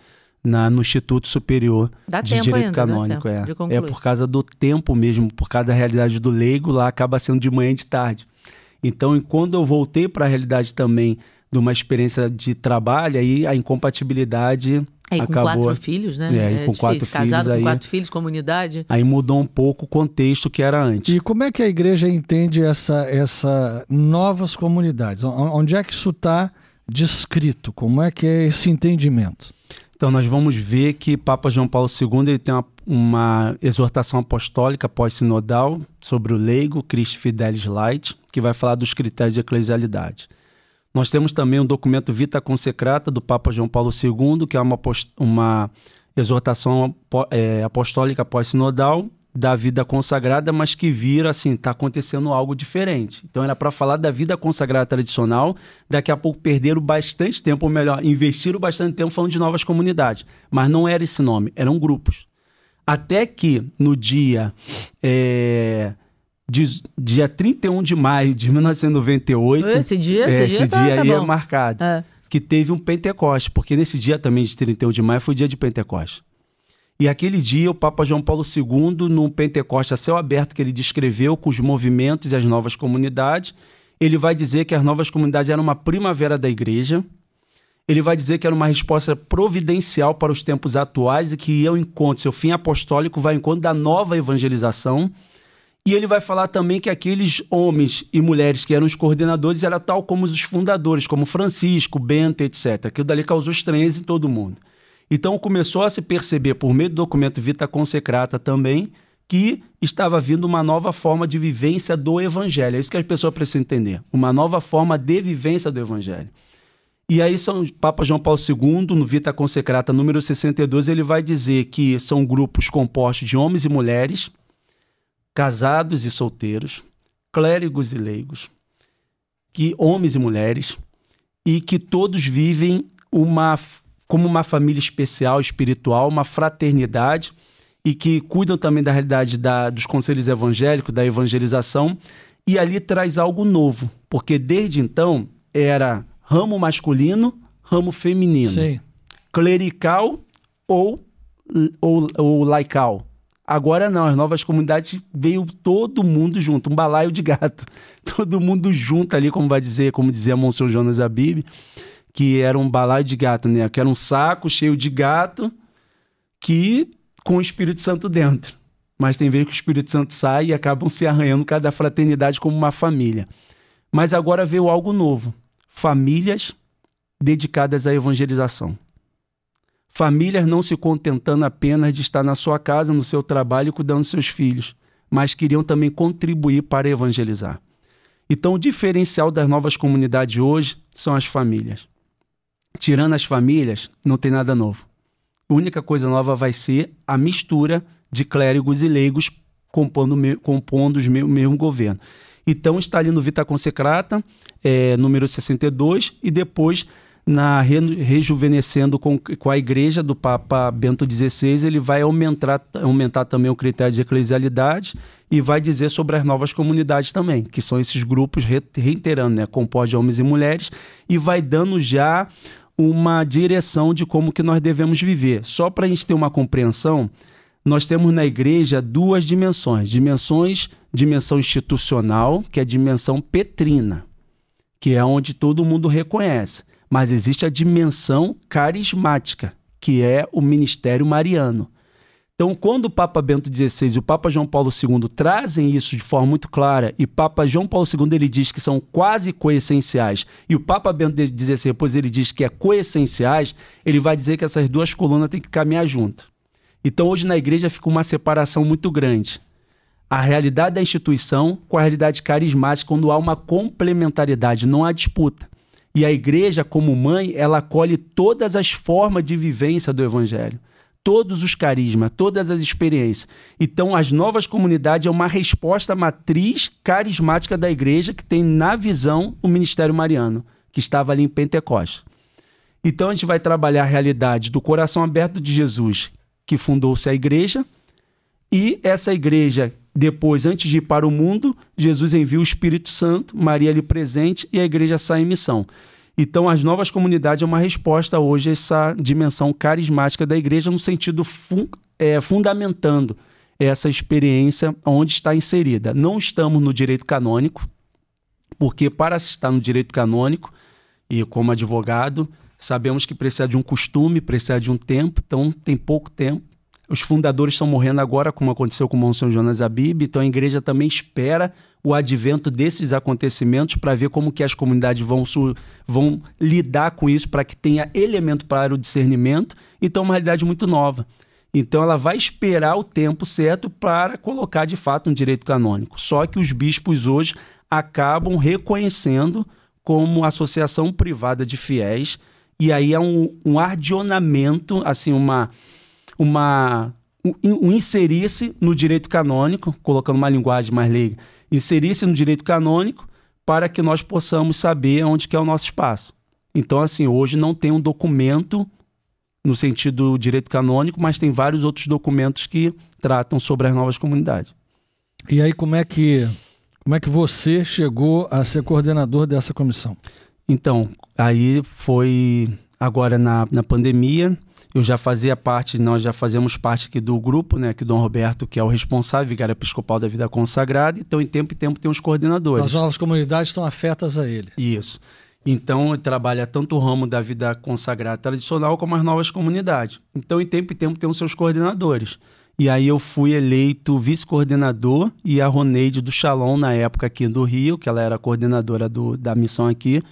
no Instituto Superior de Direito Canônico. É por causa do tempo mesmo, por causa da realidade do leigo, lá acaba sendo de manhã e de tarde. Então, quando eu voltei para a realidade também de uma experiência de trabalho, aí a incompatibilidade acabou. Com 4 filhos, né? Com 4 filhos. Casado com 4 filhos, comunidade. Aí mudou um pouco o contexto que era antes. E como é que a igreja entende essa novas comunidades? Onde é que isso está descrito? Como é que é esse entendimento? Então, nós vamos ver que Papa João Paulo II ele tem uma exortação apostólica pós-sinodal sobre o leigo, Christi Fidelis Laici, que vai falar dos critérios de eclesialidade. Nós temos também um documento Vita Consecrata do Papa João Paulo II, que é uma exortação apostólica pós-sinodal da vida consagrada, mas que vira assim, está acontecendo algo diferente. Então era para falar da vida consagrada tradicional, daqui a pouco perderam bastante tempo, ou melhor, investiram bastante tempo falando de novas comunidades, mas não era esse nome, eram grupos. Até que no dia 31 de maio de 1998, esse dia aí é marcado, que teve um Pentecoste, porque nesse dia também de 31 de maio foi o dia de Pentecoste. E aquele dia o Papa João Paulo II, num Pentecoste a céu aberto que ele descreveu com os movimentos e as novas comunidades, ele vai dizer que as novas comunidades eram uma primavera da igreja, ele vai dizer que era uma resposta providencial para os tempos atuais e que ia ao encontro, seu fim apostólico vai ao encontro da nova evangelização. E ele vai falar também que aqueles homens e mulheres que eram os coordenadores eram tal como os fundadores, como Francisco, Bento, etc. Aquilo dali causou estranheza em todo mundo. Então começou a se perceber, por meio do documento Vita Consecrata também, que estava vindo uma nova forma de vivência do Evangelho. É isso que as pessoas precisam entender. Uma nova forma de vivência do Evangelho. E aí Papa João Paulo II, no Vita Consecrata número 62, ele vai dizer que são grupos compostos de homens e mulheres, casados e solteiros, clérigos e leigos, que homens e mulheres, e que todos vivem como uma família especial, espiritual, uma fraternidade, e que cuidam também da realidade dos conselhos evangélicos, da evangelização, e ali traz algo novo, porque desde então era ramo masculino, ramo feminino, Sim. clerical ou laical. Agora não, as novas comunidades veio todo mundo junto, um balaio de gato, todo mundo junto ali, como dizia Monsenhor Jonas Abib, que era um balaio de gato, né? Que era um saco cheio de gato com o Espírito Santo dentro. Mas tem vezes que o Espírito Santo sai e acabam se arranhando cada fraternidade como uma família. Mas agora veio algo novo, famílias dedicadas à evangelização. Famílias não se contentando apenas de estar na sua casa, no seu trabalho, cuidando dos seus filhos, mas queriam também contribuir para evangelizar. Então, o diferencial das novas comunidades hoje são as famílias. Tirando as famílias, não tem nada novo. A única coisa nova vai ser a mistura de clérigos e leigos compondo o mesmo governo. Então, está ali no Vita Consecrata, número 62, e depois rejuvenescendo com a igreja do Papa Bento XVI, ele vai aumentar também o critério de eclesialidade e vai dizer sobre as novas comunidades também, que são esses grupos, reiterando, né, compostos de homens e mulheres, e vai dando já uma direção de como que nós devemos viver. Só para a gente ter uma compreensão, nós temos na igreja duas dimensões. Dimensão institucional, que é a dimensão petrina, que é onde todo mundo reconhece. Mas existe a dimensão carismática, que é o ministério mariano. Então, quando o Papa Bento XVI e o Papa João Paulo II trazem isso de forma muito clara, e Papa João Paulo II ele diz que são quase coessenciais, e o Papa Bento XVI depois ele diz que é coessenciais, ele vai dizer que essas duas colunas têm que caminhar junto. Então, hoje na igreja fica uma separação muito grande. A realidade da instituição com a realidade carismática, quando há uma complementaridade, não há disputa. E a igreja, como mãe, ela acolhe todas as formas de vivência do evangelho. todos os carismas, todas as experiências. Então, as novas comunidades é uma resposta à matriz carismática da igreja que tem na visão o ministério mariano, que estava ali em Pentecostes. Então, a gente vai trabalhar a realidade do coração aberto de Jesus, que fundou-se a igreja, e essa igreja, depois, antes de ir para o mundo, Jesus envia o Espírito Santo, Maria ali presente, e a igreja sai em missão. Então, as novas comunidades é uma resposta hoje a essa dimensão carismática da igreja, no sentido fundamentando essa experiência onde está inserida. Não estamos no direito canônico, porque para estar no direito canônico, e como advogado, sabemos que precisa de um costume, precisa de um tempo, então tem pouco tempo. Os fundadores estão morrendo agora, como aconteceu com o Monsenhor Jonas Abib, então a igreja também espera o advento desses acontecimentos para ver como que as comunidades vão lidar com isso, para que tenha elemento para o discernimento. Então é uma realidade muito nova. Então ela vai esperar o tempo certo para colocar de fato um direito canônico. Só que os bispos hoje acabam reconhecendo como associação privada de fiéis, e aí é um ardionamento, assim, um inserir-se no direito canônico, colocando uma linguagem mais leiga, inserir-se no direito canônico para que nós possamos saber onde que é o nosso espaço. Então, assim, hoje não tem um documento no sentido do direito canônico, mas tem vários outros documentos que tratam sobre as novas comunidades. E aí, como é que você chegou a ser coordenador dessa comissão? Então, aí foi agora na pandemia. Eu já fazia parte, nós já fazemos parte aqui do grupo, né, que Dom Roberto, que é o responsável, vigário episcopal da vida consagrada, então em tempo tem os coordenadores. As novas comunidades estão afetas a ele. Isso. Então ele trabalha tanto o ramo da vida consagrada tradicional como as novas comunidades. Então em tempo tem os seus coordenadores. E aí eu fui eleito vice-coordenador e a Roneide do Shalom, na época aqui do Rio, que ela era coordenadora da missão aqui,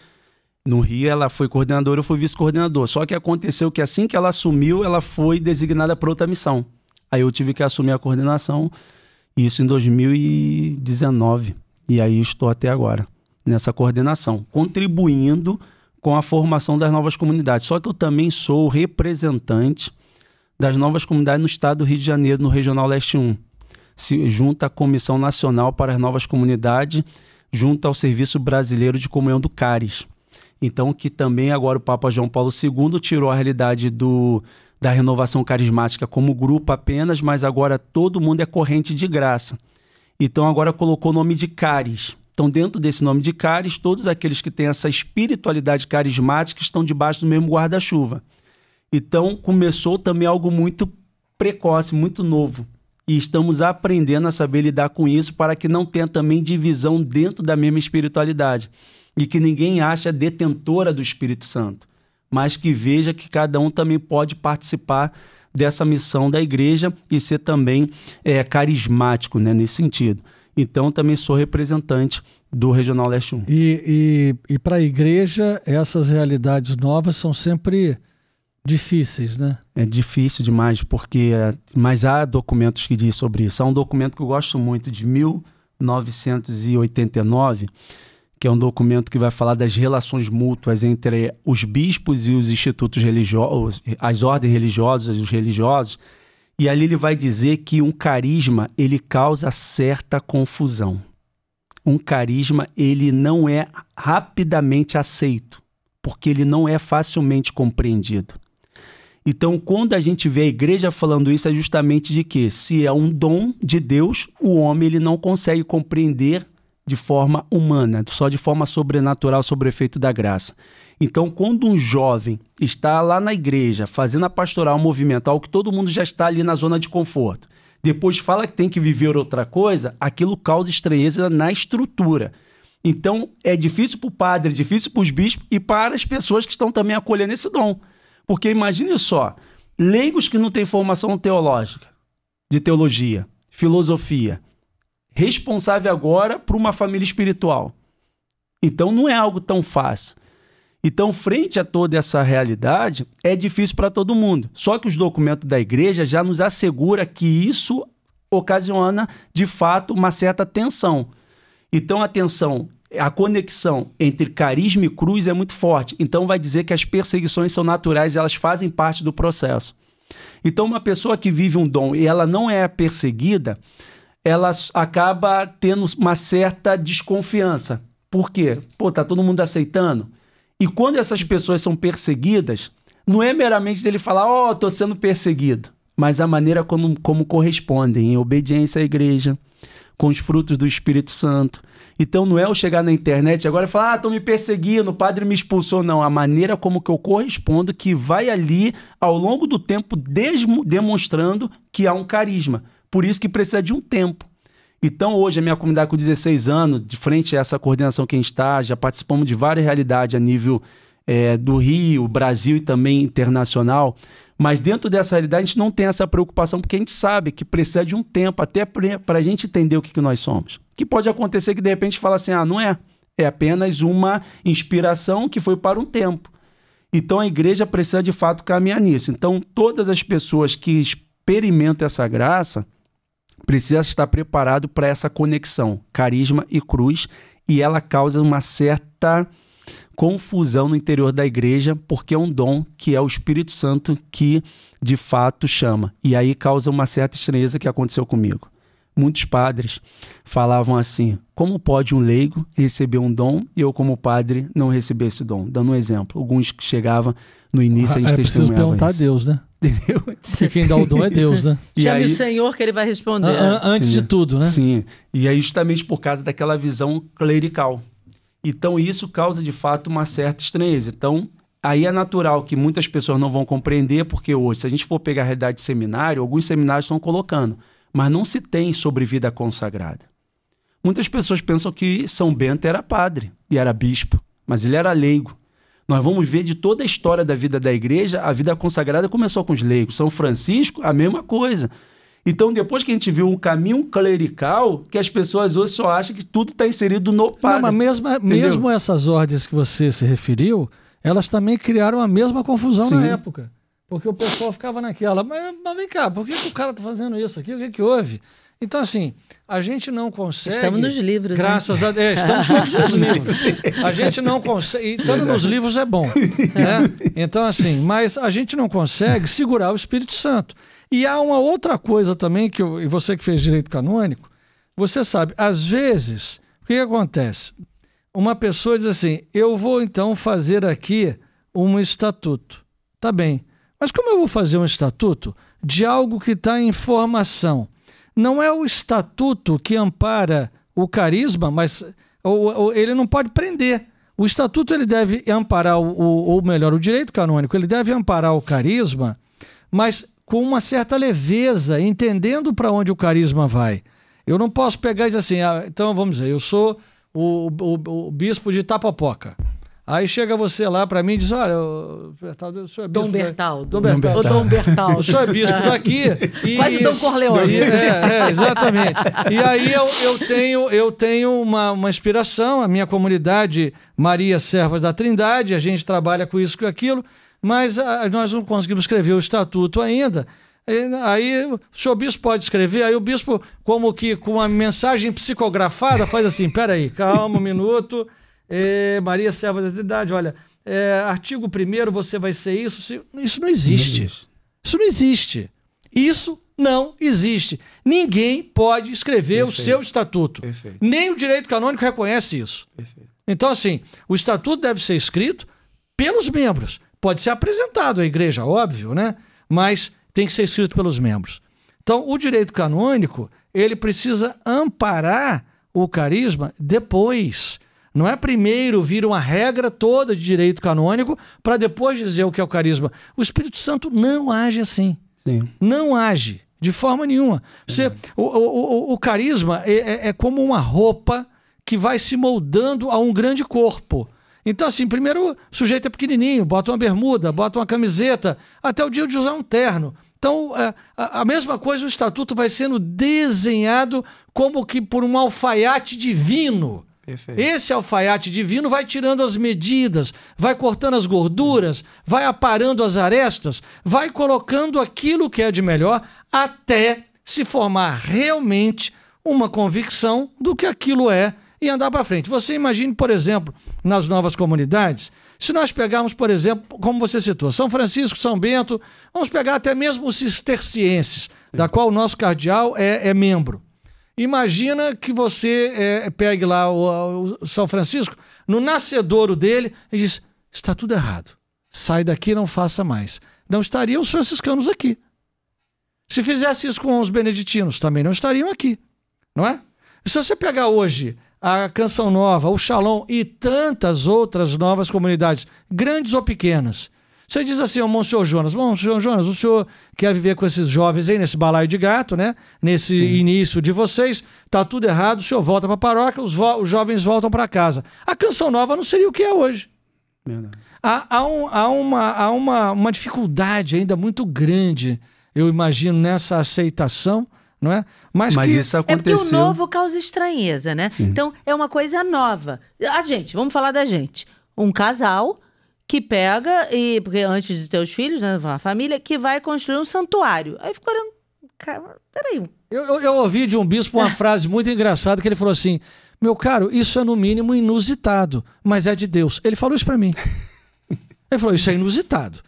no Rio, ela foi coordenadora, eu fui vice-coordenador. Só que aconteceu que assim que ela assumiu, ela foi designada para outra missão. Aí eu tive que assumir a coordenação, isso em 2019. E aí estou até agora nessa coordenação, contribuindo com a formação das novas comunidades. Só que eu também sou representante das novas comunidades no estado do Rio de Janeiro, no Regional Leste 1. Junto à Comissão Nacional para as Novas Comunidades, junto ao Serviço Brasileiro de Comunhão do CARES. Então, que também agora o Papa João Paulo II tirou a realidade da renovação carismática como grupo apenas, mas agora todo mundo é corrente de graça. Então, agora colocou o nome de CARES. Então, dentro desse nome de CARES, todos aqueles que têm essa espiritualidade carismática estão debaixo do mesmo guarda-chuva. Então, começou também algo muito precoce, muito novo. E estamos aprendendo a saber lidar com isso para que não tenha também divisão dentro da mesma espiritualidade. E que ninguém ache detentora do Espírito Santo, mas que veja que cada um também pode participar dessa missão da igreja e ser também carismático, né, nesse sentido. Então, também sou representante do Regional Leste 1. E para a igreja, essas realidades novas são sempre difíceis, né? É difícil demais, mas há documentos que dizem sobre isso. Há um documento que eu gosto muito, de 1989, que é um documento que vai falar das relações mútuas entre os bispos e os institutos religiosos, as ordens religiosas e os religiosos, e ali ele vai dizer que um carisma, ele causa certa confusão. Um carisma, ele não é rapidamente aceito, porque ele não é facilmente compreendido. Então, quando a gente vê a igreja falando isso, é justamente de que, se é um dom de Deus, o homem ele não consegue compreender de forma humana, só de forma sobrenatural, sob o efeito da graça. Então, quando um jovem está lá na igreja, fazendo a pastoral movimental, que todo mundo já está ali na zona de conforto, depois fala que tem que viver outra coisa, aquilo causa estranheza na estrutura. Então, é difícil para o padre, é difícil para os bispos e para as pessoas que estão também acolhendo esse dom. Porque imagine só, leigos que não têm formação teológica, de teologia, filosofia, responsável agora por uma família espiritual. Então não é algo tão fácil. Então, frente a toda essa realidade, é difícil para todo mundo. Só que os documentos da igreja já nos assegura que isso ocasiona, de fato, uma certa tensão. Então, a conexão entre carisma e cruz é muito forte. Então, vai dizer que as perseguições são naturais e elas fazem parte do processo. Então, uma pessoa que vive um dom e ela não é perseguida, ela acaba tendo uma certa desconfiança. Por quê? Pô, tá todo mundo aceitando? E quando essas pessoas são perseguidas, não é meramente dele falar, ó, tô sendo perseguido, mas a maneira como correspondem, em obediência à igreja, com os frutos do Espírito Santo. Então não é eu chegar na internet agora e falar, estão me perseguindo, o padre me expulsou. Não, a maneira como que eu correspondo, que vai ali, ao longo do tempo, demonstrando que há um carisma. Por isso que precisa de um tempo. Então hoje a minha comunidade com 16 anos, de frente a essa coordenação que a gente está, já participamos de várias realidades a nível do Rio, Brasil e também internacional, mas dentro dessa realidade a gente não tem essa preocupação, porque a gente sabe que precisa de um tempo até para a gente entender o que nós somos. Que pode acontecer que de repente fala assim, não é apenas uma inspiração que foi para um tempo. Então a igreja precisa de fato caminhar nisso. Então todas as pessoas que experimentam essa graça precisam estar preparadas para essa conexão, carisma e cruz, e ela causa uma certa confusão no interior da igreja, porque é um dom que é o Espírito Santo que de fato chama. E aí causa uma certa estranheza que aconteceu comigo. Muitos padres falavam assim, como pode um leigo receber um dom e eu como padre não receber esse dom? Dando um exemplo, alguns que chegavam no início a gente testemunhava isso. Perguntar a Deus, né? Entendeu? Porque quem dá o dom é Deus, né? Chame o Senhor que ele vai responder. Antes de tudo, né? Sim, e aí justamente por causa daquela visão clerical. Então isso causa de fato uma certa estranheza. Então aí é natural que muitas pessoas não vão compreender, porque hoje, se a gente for pegar a realidade de seminário, alguns seminários estão colocando, mas não se tem sobre vida consagrada. Muitas pessoas pensam que São Bento era padre e era bispo, mas ele era leigo. Nós vamos ver de toda a história da vida da igreja, a vida consagrada começou com os leigos. São Francisco, a mesma coisa. Então, depois que a gente viu um caminho clerical, que as pessoas hoje só acham que tudo está inserido no padre. Não, mas mesmo essas ordens que você se referiu, elas também criaram a mesma confusão na época. Porque o pessoal ficava naquela, mas vem cá, por que o cara está fazendo isso aqui? O que houve? Então, assim, a gente não consegue... Estamos nos livros. Graças a Deus, estamos todos nos livros. A gente não consegue... E estando nos livros é bom. Né? Então, assim, mas a gente não consegue segurar o Espírito Santo. E há uma outra coisa também, e você que fez direito canônico, você sabe, às vezes, o que acontece? Uma pessoa diz assim, eu vou então fazer aqui um estatuto. Tá bem, mas como eu vou fazer um estatuto de algo que está em formação? Não é o estatuto que ampara o carisma, mas ele não pode prender. O estatuto ele deve amparar, ou melhor, o direito canônico, ele deve amparar o carisma, mas com uma certa leveza, entendendo para onde o carisma vai. Eu não posso pegar e dizer assim, então vamos dizer, eu sou o bispo de Itapopoca. Aí chega você lá para mim e diz, olha, o senhor é bispo... Dom Bertaldo. Dom Bertaldo. O senhor é bispo daqui... Quase Dom Corleone. Exatamente. E aí eu tenho uma inspiração, a minha comunidade Maria Serva da Trindade, a gente trabalha com isso e com aquilo, mas nós não conseguimos escrever o estatuto ainda. Aí o senhor bispo pode escrever, aí o bispo, como que com uma mensagem psicografada, faz assim, peraí, calma um minuto... Maria Serva da Trindade, olha, artigo 1º, você vai ser isso. Isso não existe. Isso não existe. Isso não existe. Ninguém pode escrever o seu estatuto. Perfeito. Nem o direito canônico reconhece isso. Perfeito. Então, assim, o estatuto deve ser escrito pelos membros. Pode ser apresentado à igreja, óbvio, né? Mas tem que ser escrito pelos membros. Então, o direito canônico, ele precisa amparar o carisma depois. Não é primeiro vir uma regra toda de direito canônico para depois dizer o que é o carisma. O Espírito Santo não age assim. Sim. Não age de forma nenhuma. O carisma é como uma roupa que vai se moldando a um grande corpo. Então, assim, primeiro o sujeito é pequenininho, bota uma bermuda, bota uma camiseta, até o dia de usar um terno. Então, a mesma coisa, o estatuto vai sendo desenhado como que por um alfaiate divino. Perfeito. Esse alfaiate divino vai tirando as medidas, vai cortando as gorduras, vai aparando as arestas, vai colocando aquilo que é de melhor até se formar realmente uma convicção do que aquilo é e andar para frente. Você imagine, por exemplo, nas novas comunidades, se nós pegarmos, por exemplo, como você citou, São Francisco, São Bento, vamos pegar até mesmo os cistercienses, da qual o nosso cardeal é membro. Imagina que você pegue lá o São Francisco, no nascedouro dele, e diz, está tudo errado, sai daqui, não faça mais. Não estariam os franciscanos aqui. Se fizesse isso com os beneditinos, também não estariam aqui, não é? E se você pegar hoje a Canção Nova, o Shalom e tantas outras novas comunidades, grandes ou pequenas, você diz assim ao Monsenhor Jonas, Monsenhor Jonas, o senhor quer viver com esses jovens aí, nesse balaio de gato, né? Nesse início de vocês, tá tudo errado, o senhor volta para a paróquia, os jovens voltam para casa. A Canção Nova não seria o que é hoje. Verdade. Há uma dificuldade ainda muito grande, eu imagino, nessa aceitação, não é? Mas que... isso aconteceu... É porque o novo causa estranheza, né? Sim. Então, é uma coisa nova. A gente, vamos falar da gente. Um casal que pega, porque antes de ter os filhos, né, a família, que vai construir um santuário. Aí ficou olhando... Peraí. Eu ouvi de um bispo uma frase muito engraçada, que ele falou assim, meu caro, isso é no mínimo inusitado, mas é de Deus. Ele falou isso para mim. Ele falou, isso é inusitado.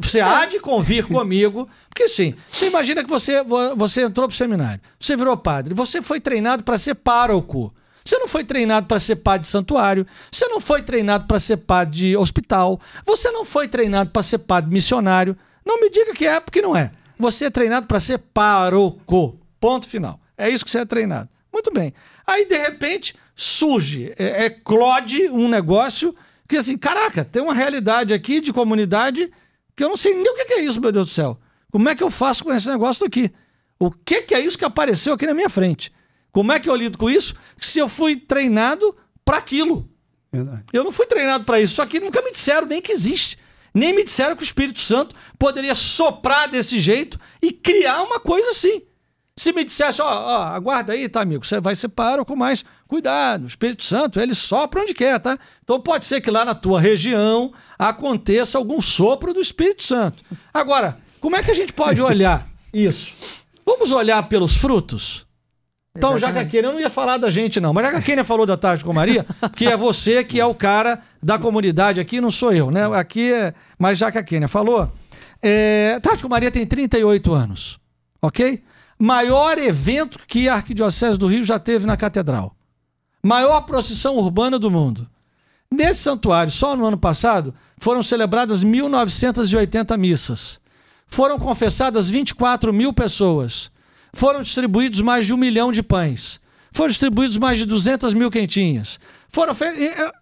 Você há de convir comigo, porque sim, você imagina que você entrou pro seminário, você virou padre, você foi treinado para ser pároco, você não foi treinado para ser padre de santuário, você não foi treinado para ser padre de hospital, você não foi treinado para ser padre missionário, não me diga que é, porque não é. Você é treinado para ser pároco, ponto final. É isso que você é treinado. Muito bem. Aí, de repente, surge, eclode um negócio que assim, caraca, tem uma realidade aqui de comunidade que eu não sei nem o que é isso, meu Deus do céu. Como é que eu faço com esse negócio aqui? O que é isso que apareceu aqui na minha frente? Como é que eu lido com isso se eu fui treinado para aquilo? Verdade. Eu não fui treinado para isso. Isso aqui nunca me disseram nem que existe. Nem me disseram que o Espírito Santo poderia soprar desse jeito e criar uma coisa assim. Se me dissesse, aguarda aí, tá, amigo, você vai ser pároco, mas cuidado, o Espírito Santo, ele sopra onde quer, tá? Então pode ser que lá na tua região aconteça algum sopro do Espírito Santo. Agora, como é que a gente pode olhar isso? Vamos olhar pelos frutos? Então, já que a Kênia, eu não ia falar da gente não, mas já que a Kênia falou da Tarde com Maria, que é você que é o cara da comunidade aqui, não sou eu, né? Aqui mas já que a Kênia falou, Tarde com Maria tem 38 anos, ok? Maior evento que a Arquidiocese do Rio já teve na Catedral. Maior procissão urbana do mundo. Nesse santuário, só no ano passado, foram celebradas 1.980 missas. Foram confessadas 24 mil pessoas. Foram distribuídos mais de 1 milhão de pães. Foram distribuídos mais de 200 mil quentinhas.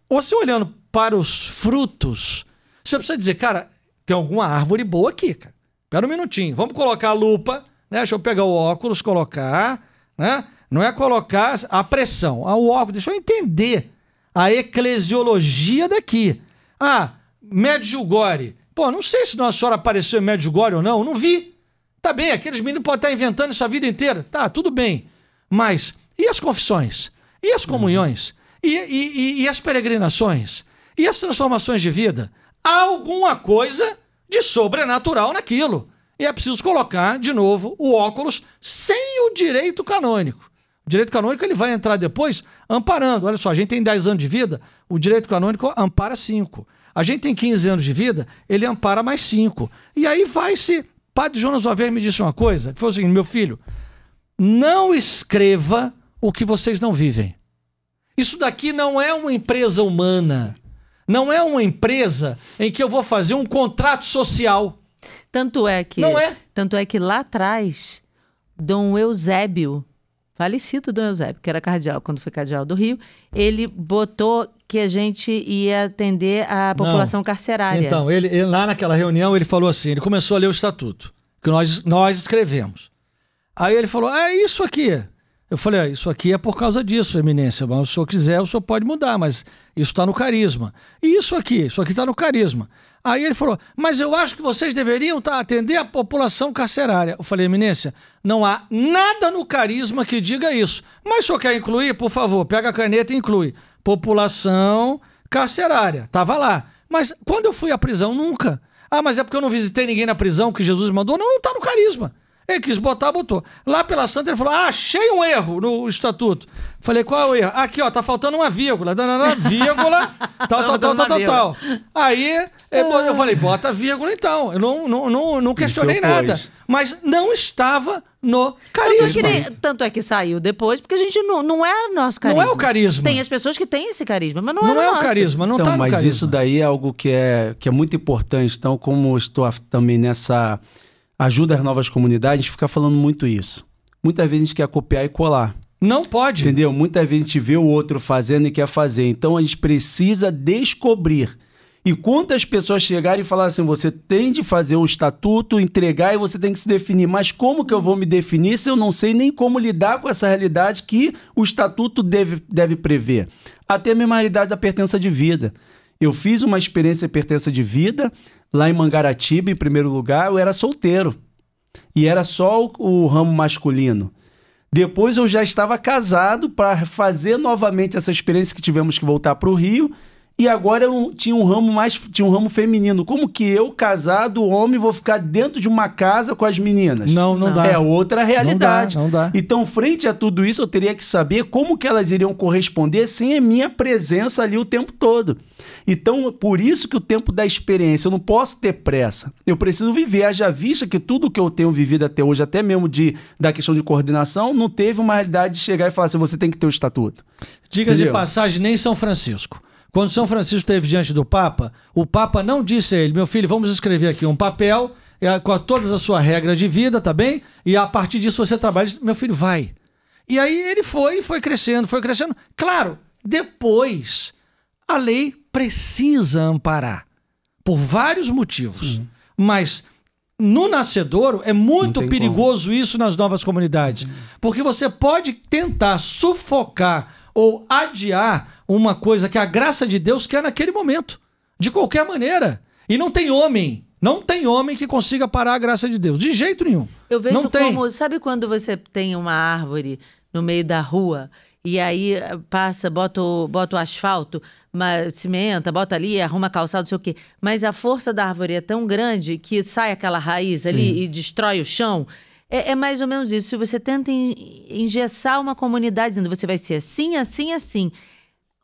Você olhando para os frutos, você precisa dizer, cara, tem alguma árvore boa aqui, cara. Espera um minutinho, vamos colocar a lupa, né? Deixa eu pegar o óculos, colocar, né? Não é colocar a pressão, o óculos, deixa eu entender a eclesiologia daqui. Medjugorje. Pô, não sei se Nossa Senhora apareceu em Medjugorje ou não vi. Tá bem, aqueles meninos podem estar inventando isso a vida inteira. Tá, tudo bem. Mas, e as confissões? E as comunhões? E as peregrinações? E as transformações de vida? Há alguma coisa de sobrenatural naquilo. E é preciso colocar, de novo, o óculos sem o direito canônico. O direito canônico ele vai entrar depois amparando. Olha só, a gente tem 10 anos de vida, o direito canônico ampara 5. A gente tem 15 anos de vida, ele ampara mais 5. E aí vai-se... Padre Jonas Over me disse uma coisa, que foi o seguinte, meu filho, não escreva o que vocês não vivem. Isso daqui não é uma empresa humana. Não é uma empresa em que eu vou fazer um contrato social. Tanto é que lá atrás, Dom Eusébio, falecido Dom Eusébio, que era cardeal, quando foi cardeal do Rio, ele botou que a gente ia atender a população carcerária. Então, ele lá naquela reunião, ele falou assim, ele começou a ler o estatuto, que nós escrevemos. Aí ele falou, isso aqui. Eu falei, isso aqui é por causa disso, eminência, mas se o senhor quiser, o senhor pode mudar, mas isso está no carisma. E isso aqui está no carisma. Aí ele falou, mas eu acho que vocês deveriam atender a população carcerária. Eu falei, eminência, não há nada no carisma que diga isso. Mas o senhor quer incluir? Por favor, pega a caneta e inclui. População carcerária. Tava lá. Mas quando eu fui à prisão, nunca. Mas é porque eu não visitei ninguém na prisão que Jesus mandou? Não está no carisma. Ele quis botar, botou. Lá pela Santa ele falou, achei um erro no estatuto. Falei, qual é o erro? Aqui, ó, tá faltando uma vírgula. Vírgula, tal. Aí eu falei, bota vírgula então. Eu não questionei nada. Mas não estava no carisma. Tanto é que saiu depois, porque a gente não é nosso carisma. Não é o carisma. Tem as pessoas que têm esse carisma, mas não é o nosso. carisma, não então, tá no mas carisma. Isso daí é algo que é muito importante. Então, como estou também nessa ajuda às novas comunidades, a gente fica falando muito isso. Muitas vezes a gente quer copiar e colar. Não pode. Entendeu? Muitas vezes a gente vê o outro fazendo e quer fazer. Então, a gente precisa descobrir. E quantas pessoas chegarem e falar assim, você tem de fazer o estatuto, entregar e você tem que se definir. Mas como que eu vou me definir se eu não sei nem como lidar com essa realidade que o estatuto deve prever? Até mesmo a realidade da pertença de vida. Eu fiz uma experiência de pertença de vida lá em Mangaratiba, em primeiro lugar, eu era solteiro. E era só o ramo masculino. Depois eu já estava casado para fazer novamente essa experiência que tivemos que voltar para o Rio. E agora eu tinha um ramo feminino. Como que eu, casado, homem, vou ficar dentro de uma casa com as meninas? Não dá. É outra realidade. Não dá. Então, frente a tudo isso, eu teria que saber como que elas iriam corresponder sem a minha presença ali o tempo todo. Então, por isso que o tempo da experiência, eu não posso ter pressa. Eu preciso viver. Haja vista que tudo que eu tenho vivido até hoje, até mesmo da questão de coordenação, não teve uma realidade de chegar e falar assim, você tem que ter o estatuto. Diga-se de passagem, nem São Francisco. Quando São Francisco esteve diante do Papa, o Papa não disse a ele, meu filho, vamos escrever aqui um papel com todas as suas regras de vida, tá bem? E a partir disso você trabalha. Meu filho, vai. E aí ele foi crescendo. Claro, depois a lei precisa amparar, por vários motivos. Mas no nascedouro é muito perigoso isso nas novas comunidades, porque você pode tentar sufocar ou adiar uma coisa que a graça de Deus quer naquele momento, de qualquer maneira. E não tem homem que consiga parar a graça de Deus, de jeito nenhum. Eu vejo como, sabe quando você tem uma árvore no meio da rua e aí passa, bota o asfalto, cimenta, bota ali, arruma calçado, não sei o quê, mas a força da árvore é tão grande que sai aquela raiz ali e destrói o chão. É mais ou menos isso. Se você tenta engessar uma comunidade, dizendo você vai ser assim, assim, assim,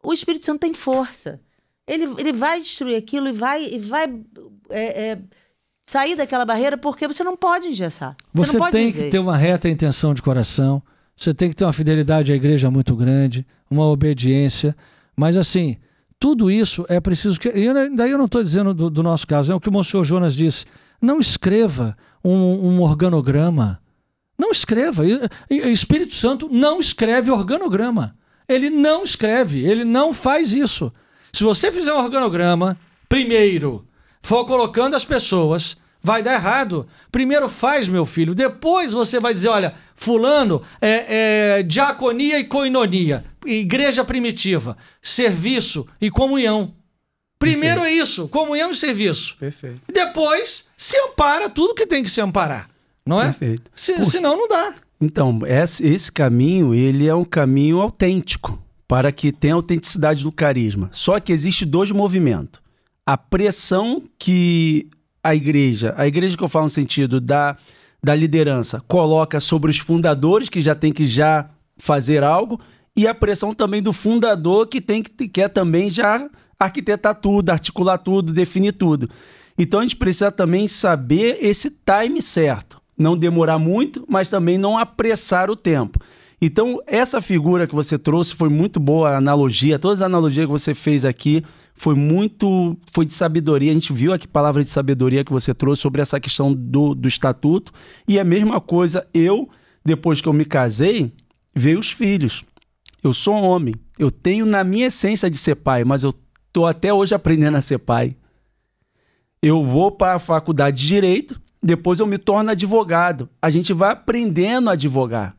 o Espírito Santo tem força. Ele vai destruir aquilo e vai sair daquela barreira, porque você não pode engessar. Você tem que ter uma reta intenção de coração, você tem que ter uma fidelidade à igreja muito grande, uma obediência, mas assim, tudo isso é preciso que... Daí eu não estou dizendo do nosso caso, é o que o Monsenhor Jonas disse. Não escreva um organograma. Não escreva. Espírito Santo não escreve organograma. Ele não escreve, ele não faz isso. Se você fizer um organograma, primeiro, for colocando as pessoas, vai dar errado. Primeiro faz, meu filho. Depois você vai dizer, olha, fulano é diaconia e koinonia, igreja primitiva, serviço e comunhão. Primeiro é isso, comunhão e serviço. Perfeito. Depois se ampara tudo que tem que se amparar, não é? Perfeito. Senão não dá. Então, esse caminho, ele é um caminho autêntico, para que tenha autenticidade do carisma. Só que existe dois movimentos. A pressão que a igreja que eu falo no sentido da liderança, coloca sobre os fundadores, que já tem que fazer algo, e a pressão também do fundador, que quer também já arquitetar tudo, articular tudo, definir tudo. Então a gente precisa também saber esse time certo. Não demorar muito, mas também não apressar o tempo. Então essa figura que você trouxe foi muito boa, a analogia, todas as analogias que você fez aqui foi de sabedoria. A gente viu aqui palavra de sabedoria que você trouxe sobre essa questão do estatuto. E a mesma coisa, depois que eu me casei, veio os filhos. Eu sou homem, eu tenho na minha essência de ser pai, mas eu estou até hoje aprendendo a ser pai. Eu vou para a faculdade de Direito, depois eu me torno advogado. A gente vai aprendendo a advogar.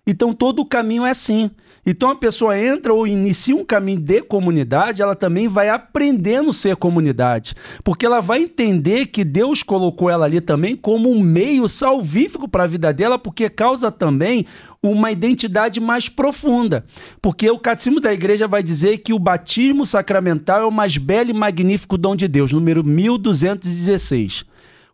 Então todo o caminho é assim. Então a pessoa entra ou inicia um caminho de comunidade, ela também vai aprendendo a ser comunidade. Porque ela vai entender que Deus colocou ela ali também como um meio salvífico para a vida dela, porque causa também uma identidade mais profunda. Porque o Catecismo da Igreja vai dizer que o batismo sacramental é o mais belo e magnífico dom de Deus, número 1216.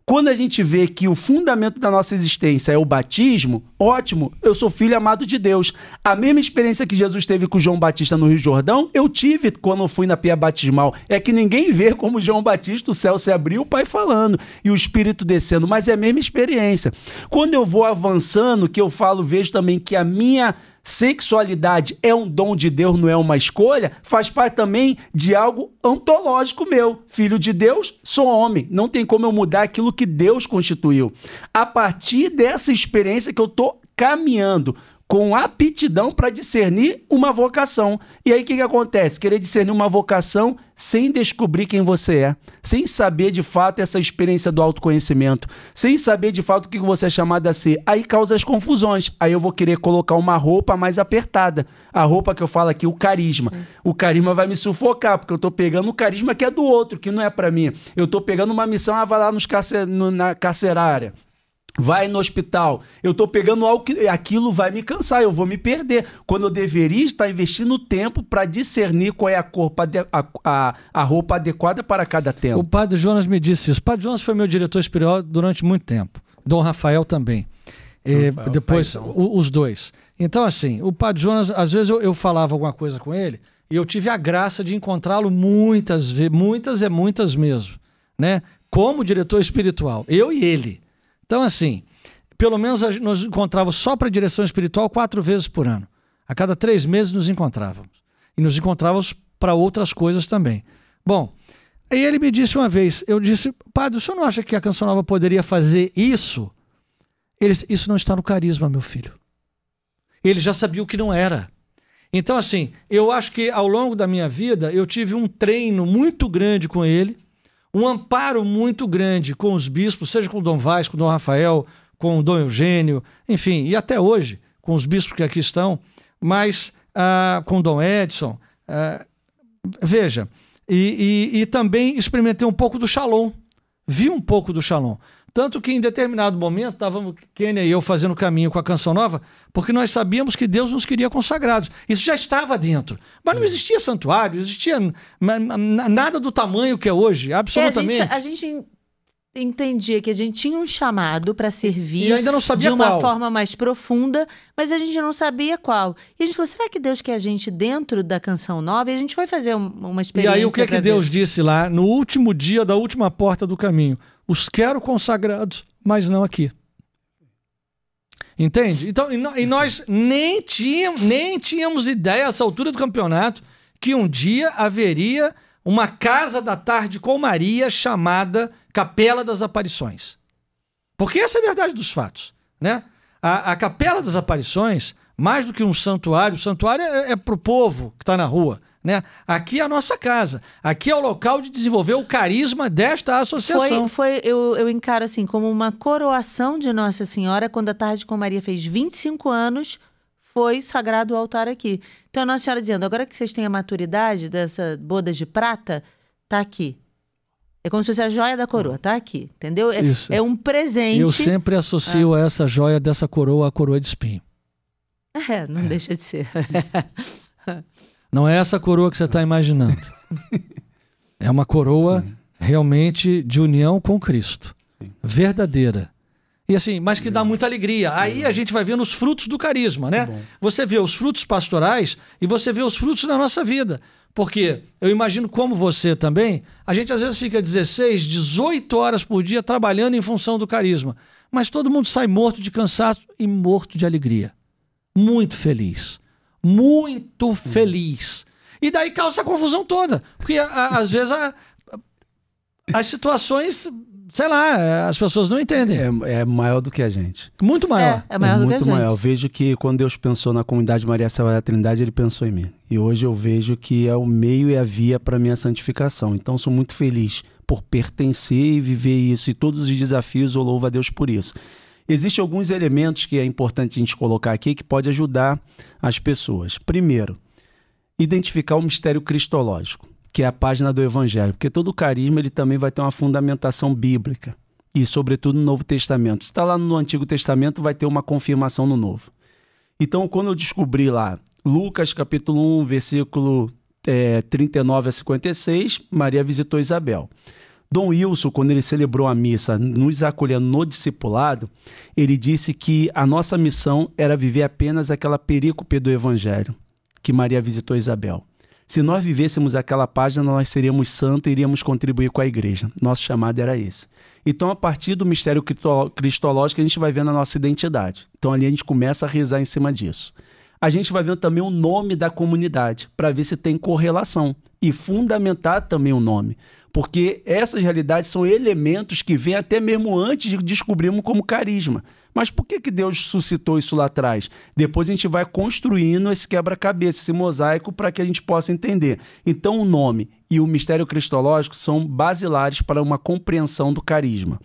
Quando a gente vê que o fundamento da nossa existência é o batismo, ótimo, eu sou filho amado de Deus. A mesma experiência que Jesus teve com João Batista no Rio Jordão, eu tive quando eu fui na pia batismal. É que ninguém vê como João Batista, o céu se abriu, o Pai falando e o Espírito descendo, mas é a mesma experiência. Quando eu vou avançando, que eu falo, vejo também que a minha sexualidade é um dom de Deus, não é uma escolha, faz parte também de algo ontológico meu. Filho de Deus, sou homem. Não tem como eu mudar aquilo que Deus constituiu. A partir dessa experiência que eu estou caminhando com aptidão para discernir uma vocação. E aí o que acontece? Querer discernir uma vocação sem descobrir quem você é, sem saber de fato essa experiência do autoconhecimento, sem saber de fato o que você é chamado a ser. Aí causa as confusões. Aí eu vou querer colocar uma roupa mais apertada. A roupa que eu falo aqui, o carisma. Sim. O carisma vai me sufocar, porque eu estou pegando o carisma que é do outro, que não é para mim. Eu estou pegando uma missão, vai lá na carcerária. Vai no hospital, eu estou pegando algo que aquilo vai me cansar, eu vou me perder. Quando eu deveria estar investindo tempo para discernir qual é a roupa adequada para cada tempo. O padre Jonas me disse isso. O padre Jonas foi meu diretor espiritual durante muito tempo. Dom Rafael também. Depois, os dois. Então, assim, o padre Jonas, às vezes eu falava alguma coisa com ele e eu tive a graça de encontrá-lo muitas vezes, muitas mesmo, né? Como diretor espiritual, eu e ele. Então, assim, pelo menos nos encontrávamos só para a direção espiritual 4 vezes por ano. A cada 3 meses nos encontrávamos. E nos encontrávamos para outras coisas também. Bom, aí ele me disse uma vez, eu disse, padre, o senhor não acha que a Canção Nova poderia fazer isso? Ele disse, isso não está no carisma, meu filho. Ele já sabia o que não era. Então, assim, eu acho que ao longo da minha vida eu tive um treino muito grande com ele, um amparo muito grande com os bispos, seja com o Dom Vaz, com o Dom Rafael, com o Dom Eugênio, enfim, e até hoje, com os bispos que aqui estão, mas com o Dom Edson, veja, e também experimentei um pouco do Shalom, vi um pouco do Shalom. Tanto que em determinado momento estávamos, Kênia e eu, fazendo caminho com a Canção Nova, porque nós sabíamos que Deus nos queria consagrados. Isso já estava dentro. Mas não existia santuário, não existia nada do tamanho que é hoje, absolutamente. A gente entendia que a gente tinha um chamado para servir e ainda não sabia de uma qual. forma mais profunda, mas a gente não sabia qual. E a gente falou, será que Deus quer a gente dentro da Canção Nova? E a gente foi fazer uma experiência. E aí o que Deus disse lá, no último dia da última porta do caminho? Os quero consagrados, mas não aqui. Entende? Então, e nós nem tínhamos ideia, a essa altura do campeonato, que um dia haveria uma casa da tarde com Maria chamada Capela das Aparições. Porque essa é a verdade dos fatos, né? A Capela das Aparições, mais do que um santuário, o santuário é para o povo que está na rua, né? Aqui é a nossa casa, aqui é o local de desenvolver o carisma desta associação. Eu encaro assim como uma coroação de Nossa Senhora quando a Tarde com Maria fez 25 anos, foi sagrado o altar aqui. Então a Nossa Senhora dizendo, agora que vocês têm a maturidade dessa boda de prata, tá aqui. É como se fosse a joia da coroa, tá aqui, entendeu? É um presente. Eu sempre associo a essa joia dessa coroa a coroa de espinho. Não deixa de ser. Não é essa coroa que você está imaginando. É uma coroa realmente de união com Cristo. Verdadeira. E assim, mas que dá muita alegria. Aí a gente vai vendo os frutos do carisma, né? Você vê os frutos pastorais e você vê os frutos da nossa vida. Porque eu imagino como você também, a gente às vezes fica 16, 18 horas por dia trabalhando em função do carisma. Mas todo mundo sai morto de cansaço e morto de alegria. Muito feliz. Muito feliz. E daí causa essa confusão toda. Porque às vezes as situações, sei lá, as pessoas não entendem. É maior do que a gente. Muito maior. É maior do que a gente. Muito maior. Eu vejo que quando Deus pensou na comunidade Maria Serva da Trindade, Ele pensou em mim. E hoje eu vejo que é o meio e a via para a minha santificação. Então sou muito feliz por pertencer e viver isso. E todos os desafios eu louvo a Deus por isso. Existem alguns elementos que é importante a gente colocar aqui que pode ajudar as pessoas. Primeiro, identificar o mistério cristológico, que é a página do Evangelho, porque todo carisma ele também vai ter uma fundamentação bíblica e, sobretudo, no Novo Testamento. Se está lá no Antigo Testamento, vai ter uma confirmação no Novo. Então, quando eu descobri lá, Lucas capítulo 1, versículo 39 a 56, Maria visitou Isabel. Dom Wilson, quando ele celebrou a missa, nos acolhendo no discipulado, ele disse que a nossa missão era viver apenas aquela perícope do Evangelho, que Maria visitou Isabel. Se nós vivêssemos aquela página, nós seríamos santos e iríamos contribuir com a igreja. Nosso chamado era esse. Então, a partir do mistério cristológico, a gente vai vendo a nossa identidade. Então, ali a gente começa a rezar em cima disso. A gente vai vendo também o nome da comunidade, para ver se tem correlação. E fundamentar também o nome. Porque essas realidades são elementos que vêm até mesmo antes de descobrirmos como carisma. Mas por que Deus suscitou isso lá atrás? Depois a gente vai construindo esse quebra-cabeça, esse mosaico, para que a gente possa entender. Então o nome e o mistério cristológico são basilares para uma compreensão do carisma.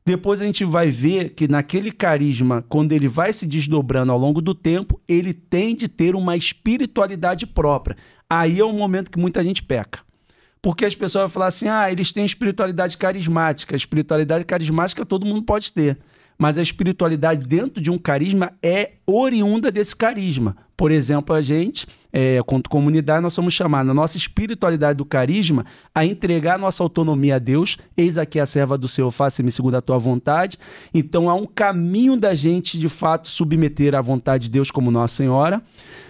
Depois a gente vai ver que naquele carisma, quando ele vai se desdobrando ao longo do tempo, ele tem de ter uma espiritualidade própria. Aí é o momento que muita gente peca. Porque as pessoas vão falar assim, eles têm espiritualidade carismática. A espiritualidade carismática todo mundo pode ter. Mas a espiritualidade dentro de um carisma é oriunda desse carisma. Por exemplo, a gente, quanto comunidade, nós somos chamados, na nossa espiritualidade do carisma, a entregar nossa autonomia a Deus. Eis aqui a serva do Senhor, faça-me segundo a tua vontade. Então há um caminho da gente, de fato, submeter à vontade de Deus como Nossa Senhora.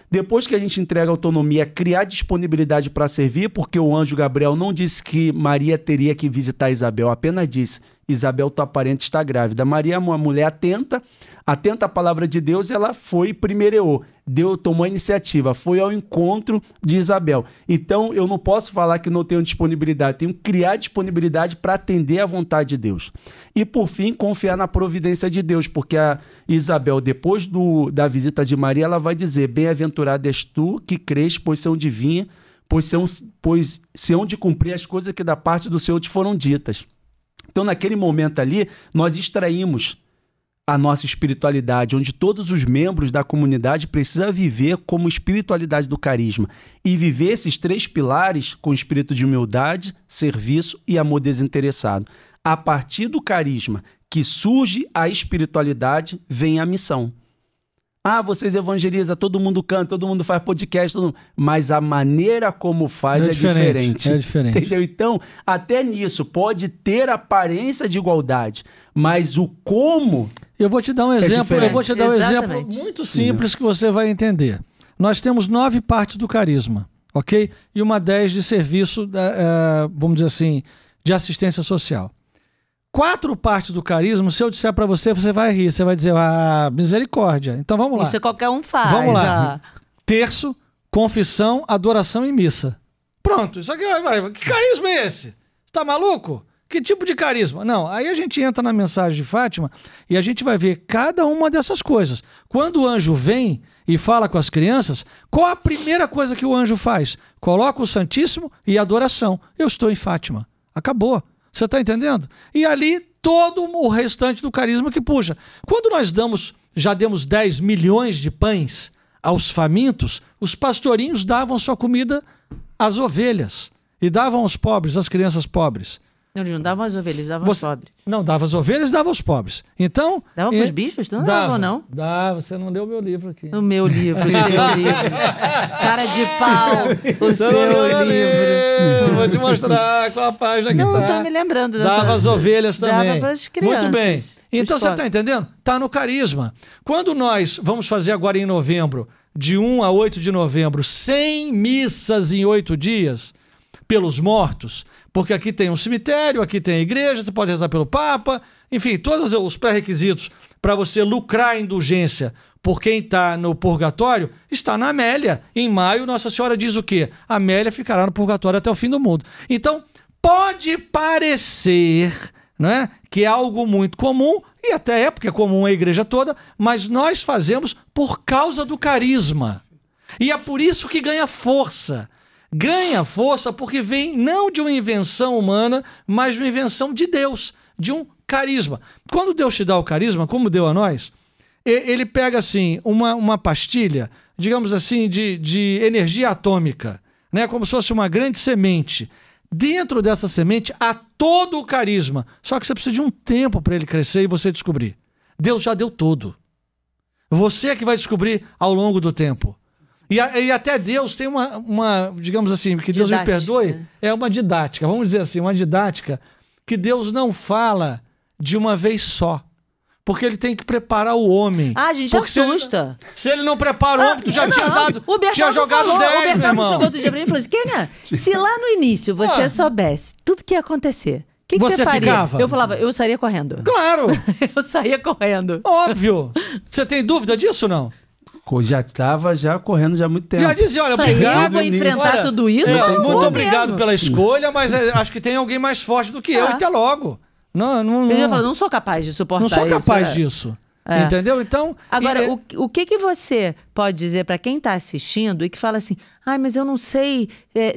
Depois que a gente entrega a autonomia, criar disponibilidade para servir, porque o anjo Gabriel não disse que Maria teria que visitar Isabel, apenas disse, Isabel, tua parente está grávida. Maria é uma mulher atenta à palavra de Deus, ela foi e primeireou. Deus tomou a iniciativa, foi ao encontro de Isabel. Então, eu não posso falar que não tenho disponibilidade, tenho que criar disponibilidade para atender à vontade de Deus. E, por fim, confiar na providência de Deus, porque a Isabel, depois da visita de Maria, ela vai dizer, bem-aventurada és tu que crês, pois são divina, pois se hão de cumprir as coisas que da parte do Senhor te foram ditas. Então, naquele momento ali, nós extraímos a nossa espiritualidade, onde todos os membros da comunidade precisam viver como espiritualidade do carisma e viver esses 3 pilares com espírito de humildade, serviço e amor desinteressado. A partir do carisma que surge a espiritualidade, vem a missão. Vocês evangelizam, todo mundo canta, todo mundo faz podcast, mas a maneira como faz é diferente. É diferente. Entendeu? Então, até nisso, pode ter aparência de igualdade, mas o como... Eu vou te dar um exemplo, muito simples que você vai entender. Nós temos 9 partes do carisma, ok? E uma 10 de serviço, vamos dizer assim, de assistência social. 4 partes do carisma, se eu disser para você, você vai rir, você vai dizer, misericórdia. Então vamos lá. Isso qualquer um faz. Vamos lá. Terço, confissão, adoração e missa. Pronto, isso aqui que carisma é esse? Você tá maluco? Que tipo de carisma? Não, aí a gente entra na mensagem de Fátima e a gente vai ver cada uma dessas coisas. Quando o anjo vem e fala com as crianças, qual a primeira coisa que o anjo faz? Coloca o Santíssimo e a adoração. Eu estou em Fátima. Acabou. Você está entendendo? E ali todo o restante do carisma que puxa. Quando nós já demos 10 milhões de pães aos famintos, os pastorinhos davam sua comida às ovelhas e davam aos pobres, às crianças pobres. Não davam as ovelhas, davam aos pobres. Não, dava as ovelhas e dava aos pobres. Então... Dava para os bichos? Não dava, não? Dava, você não leu o meu livro aqui. O meu livro, o seu livro. Cara de pau, o seu livro. Vou te mostrar qual a página que tá. Não estou me lembrando. Dava as ovelhas também. Dava para as crianças. Muito bem. Então você está entendendo? Está no carisma. Quando nós vamos fazer agora em novembro, de 1 a 8 de novembro, 100 missas em 8 dias, pelos mortos, porque aqui tem um cemitério, aqui tem a igreja, você pode rezar pelo Papa, enfim, todos os pré-requisitos para você lucrar a indulgência por quem está no purgatório, está na Amélia. Em maio, Nossa Senhora diz o quê? A Amélia ficará no purgatório até o fim do mundo. Então, pode parecer, né, que é algo muito comum, e até é porque é comum a igreja toda, mas nós fazemos por causa do carisma. E é por isso que ganha força. Ganha força porque vem não de uma invenção humana, mas de uma invenção de Deus, de um carisma. Quando Deus te dá o carisma, como deu a nós, ele pega assim uma pastilha, digamos assim, de energia atômica, né? Como se fosse uma grande semente. Dentro dessa semente há todo o carisma, só que você precisa de um tempo para ele crescer e você descobrir. Deus já deu todo. Você é que vai descobrir ao longo do tempo. E até Deus tem uma digamos assim, que Deus me perdoe, é uma didática, vamos dizer assim, uma didática que Deus não fala de uma vez só. Porque ele tem que preparar o homem. Ah, a gente assusta. Se ele não prepara o homem, tu já tinha dado. O Bertaldo tinha jogado falou, 10, o Bertaldo meu irmão. chegou outro dia pra mim e falou assim: Kênia, se lá no início você soubesse tudo que ia acontecer, o que você faria? Ficava? Eu falava, eu sairia correndo. Claro! Eu saía correndo. Óbvio! Você tem dúvida disso ou não? Já estava correndo já há muito tempo. Já dizia, olha, obrigado. Eu vou enfrentar tudo isso, mas não muito vou obrigado mesmo. pela escolha, mas acho que tem alguém mais forte do que eu, e até logo. Não. Eu ia falar, não sou capaz de suportar Não sou isso. capaz disso. Entendeu? Então. Agora, o que você pode dizer para quem está assistindo e que fala assim: mas eu não sei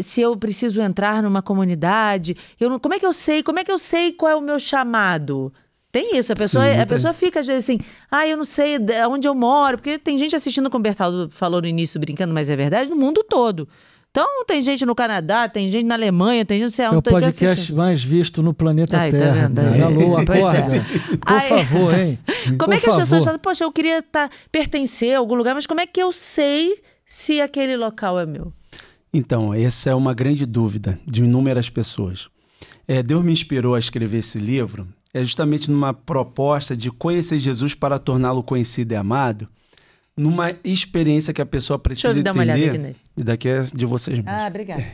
se eu preciso entrar numa comunidade. Como é que eu sei? Como é que eu sei qual é o meu chamado? Tem isso, a pessoa fica às vezes assim, eu não sei onde eu moro, porque tem gente assistindo, como o Bertaldo falou no início, brincando, mas é verdade, no mundo todo. Então, tem gente no Canadá, tem gente na Alemanha, tem gente não sei onde. É o podcast mais visto no planeta Terra. Tá vendo? Alô, acorda. Por favor, hein? Como é que as pessoas falam, poxa, eu queria pertencer a algum lugar, mas como é que eu sei se aquele local é meu? Então, essa é uma grande dúvida de inúmeras pessoas. Deus me inspirou a escrever esse livro justamente numa proposta de conhecer Jesus para torná-lo conhecido e amado, numa experiência que a pessoa precisa entender. Deixa eu dar uma olhada aqui nele. E daqui é de vocês mesmos. Obrigada.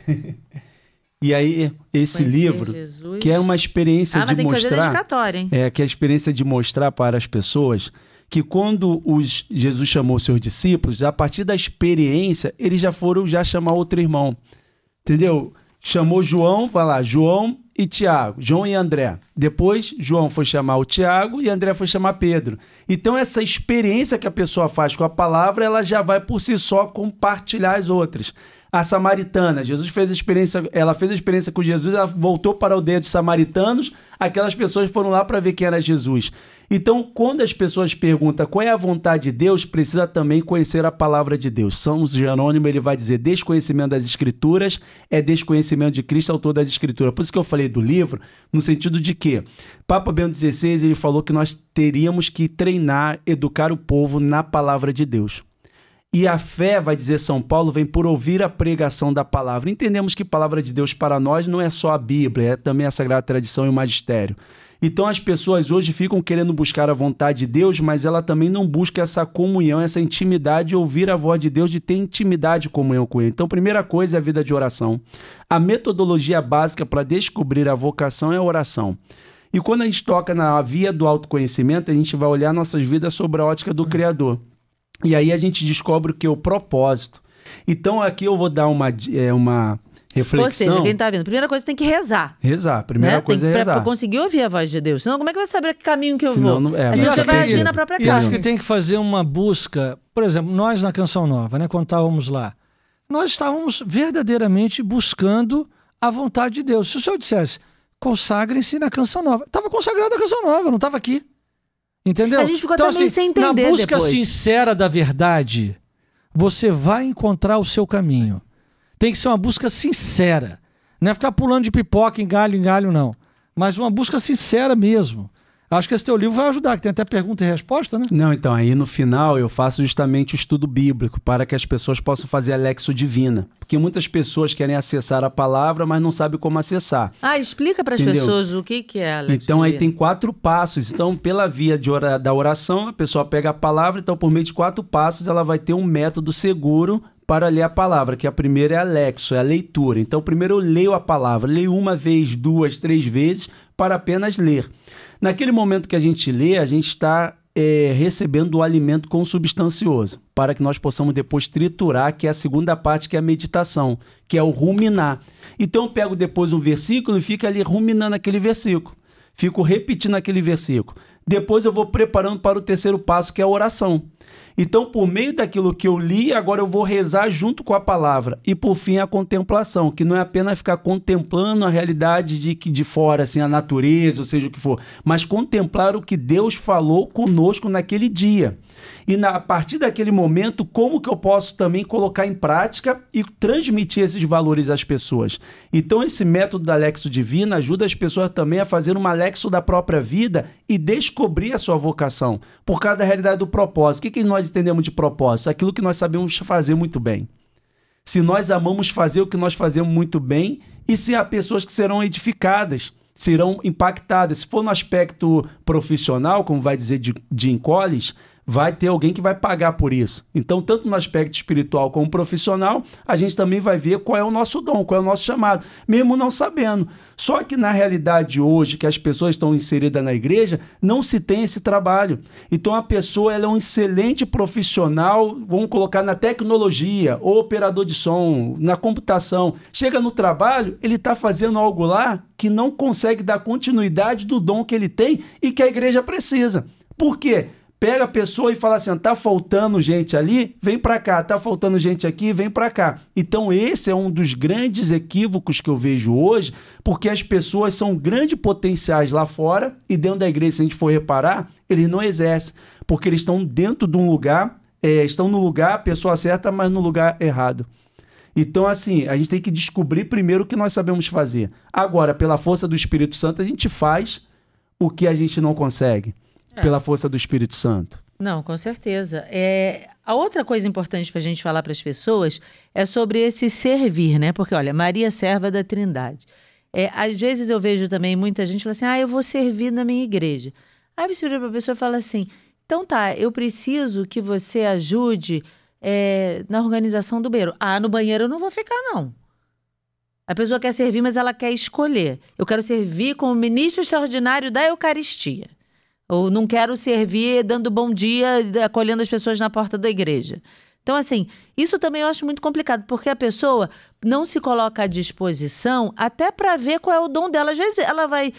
E aí, esse conhecer livro, Jesus. Que é uma experiência de mas tem mostrar... que fazer dedicatória, hein? Que é a experiência de mostrar para as pessoas que quando Jesus chamou os seus discípulos, a partir da experiência, eles já foram chamar outro irmão. Entendeu? Chamou João, vai lá, João e Tiago, João e André. Depois, João foi chamar o Tiago e André foi chamar Pedro. Então, essa experiência que a pessoa faz com a palavra, ela já vai por si só compartilhar as outras. A samaritana, ela fez a experiência com Jesus, ela voltou para a aldeia dos samaritanos, aquelas pessoas foram lá para ver quem era Jesus. Então, quando as pessoas perguntam qual é a vontade de Deus, precisa também conhecer a palavra de Deus. São Jerônimo, ele vai dizer, desconhecimento das Escrituras é desconhecimento de Cristo, autor das Escrituras. Por isso que eu falei do livro, no sentido de que Papa Bento XVI, ele falou que nós teríamos que treinar, educar o povo na palavra de Deus. E a fé, vai dizer São Paulo, vem por ouvir a pregação da palavra. Entendemos que a palavra de Deus para nós não é só a Bíblia, é também a Sagrada Tradição e o Magistério. Então as pessoas hoje ficam querendo buscar a vontade de Deus, mas ela também não busca essa comunhão, essa intimidade, de ouvir a voz de Deus, de ter intimidade e comunhão com Ele. Então, primeira coisa é a vida de oração. A metodologia básica para descobrir a vocação é a oração. E quando a gente toca na via do autoconhecimento, a gente vai olhar nossas vidas sobre a ótica do Criador. E aí a gente descobre o que é o propósito. Então aqui eu vou dar uma reflexão. Ou seja, quem está vendo, primeira coisa tem que rezar. Rezar, primeira coisa é rezar. Para conseguir ouvir a voz de Deus. Senão como é que vai saber que caminho que eu vou? Mas você vai agir na própria casa. Eu acho que tem que fazer uma busca. Por exemplo, nós na Canção Nova, né, quando estávamos lá, nós estávamos verdadeiramente buscando a vontade de Deus. Se o senhor dissesse, consagrem-se na Canção Nova. Estava consagrada a Canção Nova, não estava aqui. Entendeu? A gente ficou então, também sem entender na busca depois. sincera da verdade, você vai encontrar o seu caminho. Tem que ser uma busca sincera. Não é ficar pulando de pipoca em galho, não. Mas uma busca sincera mesmo. Acho que esse teu livro vai ajudar, que tem até pergunta e resposta, né? Não, então, aí no final eu faço justamente o estudo bíblico, para que as pessoas possam fazer a Lexio Divina. Porque muitas pessoas querem acessar a palavra, mas não sabem como acessar. Explica para as pessoas o que é a Lexio Então, Divina. aí tem 4 passos. Então, pela via da oração, a pessoa pega a palavra, então por meio de 4 passos ela vai ter um método seguro para ler a palavra, que a primeira é a Lexio, é a leitura. Então, primeiro eu leio a palavra, leio 1 vez, 2, 3 vezes, para apenas ler. Naquele momento que a gente lê, a gente está recebendo o alimento consubstancioso, para que nós possamos depois triturar, que é a segunda parte, que é a meditação, que é o ruminar. Então eu pego depois um versículo e fico ali ruminando aquele versículo. Fico repetindo aquele versículo. Depois eu vou preparando para o terceiro passo, que é a oração. Então, por meio daquilo que eu li, agora eu vou rezar junto com a palavra. E, por fim, a contemplação, que não é apenas ficar contemplando a realidade de fora, assim, a natureza, ou seja o que for, mas contemplar o que Deus falou conosco naquele dia. E, a partir daquele momento, como que eu posso também colocar em prática e transmitir esses valores às pessoas? Então, esse método da Lexio Divina ajuda as pessoas também a fazer uma Lexio da própria vida e descobrir a sua vocação, por causa da realidade do propósito. O que nós entendemos de propósito? Aquilo que nós sabemos fazer muito bem. Se nós amamos fazer o que nós fazemos muito bem, e se há pessoas que serão edificadas. serão impactadas. Se for no aspecto profissional, como vai dizer Jim Collins, vai ter alguém que vai pagar por isso. Então, tanto no aspecto espiritual como profissional, a gente também vai ver qual é o nosso dom, qual é o nosso chamado, mesmo não sabendo. Só que na realidade hoje, que as pessoas estão inseridas na igreja, não se tem esse trabalho. Então, a pessoa ela é um excelente profissional, vamos colocar na tecnologia, ou operador de som, na computação. Chega no trabalho, ele está fazendo algo lá que não consegue dar continuidade do dom que ele tem e que a igreja precisa. Por quê? Pega a pessoa e fala assim, tá faltando gente ali, vem para cá, tá faltando gente aqui, vem para cá. Então esse é um dos grandes equívocos que eu vejo hoje, porque as pessoas são grandes potenciais lá fora e dentro da igreja, se a gente for reparar, eles não exercem, porque eles estão dentro de um lugar, estão no lugar, a pessoa certa, mas no lugar errado. Então, assim, a gente tem que descobrir primeiro o que nós sabemos fazer. Agora, pela força do Espírito Santo, a gente faz o que a gente não consegue. Pela força do Espírito Santo. Não, com certeza. A outra coisa importante para a gente falar para as pessoas é sobre esse servir, né? Porque, olha, Maria Serva da Trindade. Às vezes eu vejo também muita gente falando assim, eu vou servir na minha igreja. Aí você vira para a pessoa e fala assim, então tá, eu preciso que você ajude na organização do banheiro. No banheiro eu não vou ficar, não. A pessoa quer servir, mas ela quer escolher. Eu quero servir como ministro extraordinário da Eucaristia. Ou não quero servir dando bom dia, acolhendo as pessoas na porta da igreja. Então, assim, isso também eu acho muito complicado, porque a pessoa não se coloca à disposição até para ver qual é o dom dela. Às vezes ela vai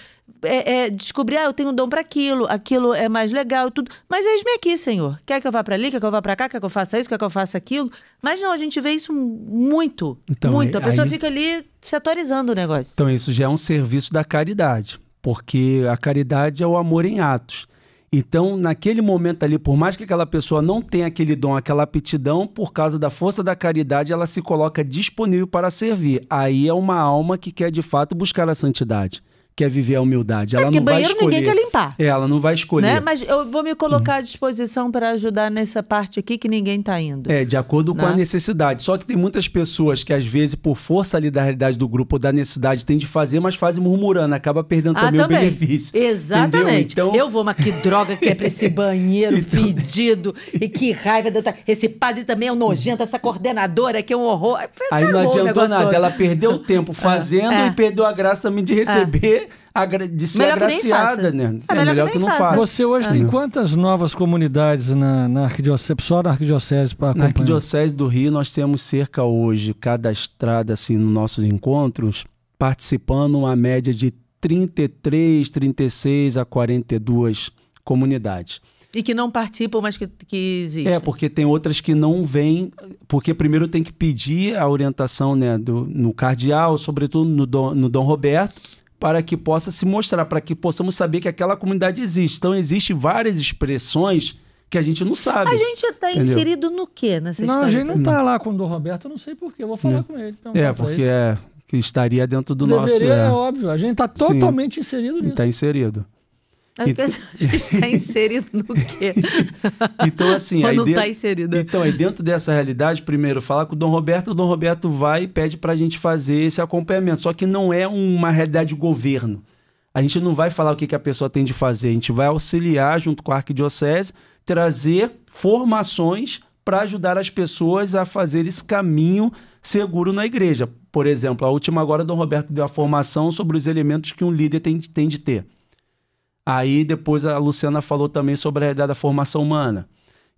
descobrir, eu tenho um dom para aquilo é mais legal, tudo. Mas eis-me aqui, Senhor. Quer que eu vá para ali, quer que eu vá para cá, quer que eu faça isso, quer que eu faça aquilo? Mas não, a gente vê isso muito, muito. A pessoa fica ali se atualizando o negócio. Então, isso já é um serviço da caridade. Porque a caridade é o amor em atos. Então, naquele momento ali, por mais que aquela pessoa não tenha aquele dom, aquela aptidão, por causa da força da caridade, ela se coloca disponível para servir. Aí é uma alma que quer, de fato, buscar a santidade, quer viver a humildade. Ela porque não vai banheiro escolher. Ninguém quer limpar. Ela não vai escolher. Né? Mas eu vou me colocar à disposição para ajudar nessa parte aqui que ninguém está indo. De acordo com a necessidade. Só que tem muitas pessoas que, às vezes, por força ali da realidade do grupo ou da necessidade, tem de fazer, mas fazem murmurando. Acaba perdendo também o benefício. Exatamente. Então... Eu vou, mas que droga que é para esse banheiro fedido. E que raiva. Esse padre também é um nojento. Essa coordenadora aqui é um horror. Aí não adiantou nada. Ela perdeu o tempo fazendo e perdeu a graça também de receber... de ser melhor agraciada, né? Melhor que não faça. Você hoje tem quantas novas comunidades na arquidiocese, só na arquidiocese para acompanhar? Na arquidiocese do Rio nós temos cerca hoje, cadastrada assim nos nossos encontros, participando uma média de 33, 36 a 42 comunidades. E que não participam, mas que existem. Porque tem outras que não vêm, porque primeiro tem que pedir a orientação, né, no cardeal, sobretudo no Dom Roberto, para que possa se mostrar, para que possamos saber que aquela comunidade existe. Então, existem várias expressões que a gente não sabe. A gente está inserido no quê nessa história? Não, a gente não está lá com o Dom Roberto, eu não sei porquê, eu vou falar com ele. Porque que estaria dentro do Deveria, nosso... é óbvio, a gente está totalmente inserido nisso. Está inserido. A gente está inserido no quê? Então, assim... Ou não está inserido? Então, aí dentro dessa realidade, primeiro, falar com o Dom Roberto vai e pede para a gente fazer esse acompanhamento. Só que não é uma realidade de governo. A gente não vai falar o que a pessoa tem de fazer. A gente vai auxiliar, junto com a arquidiocese, trazer formações para ajudar as pessoas a fazer esse caminho seguro na igreja. Por exemplo, a última agora, o Dom Roberto deu a formação sobre os elementos que um líder tem de ter. Aí depois a Luciana falou também sobre a realidade da formação humana.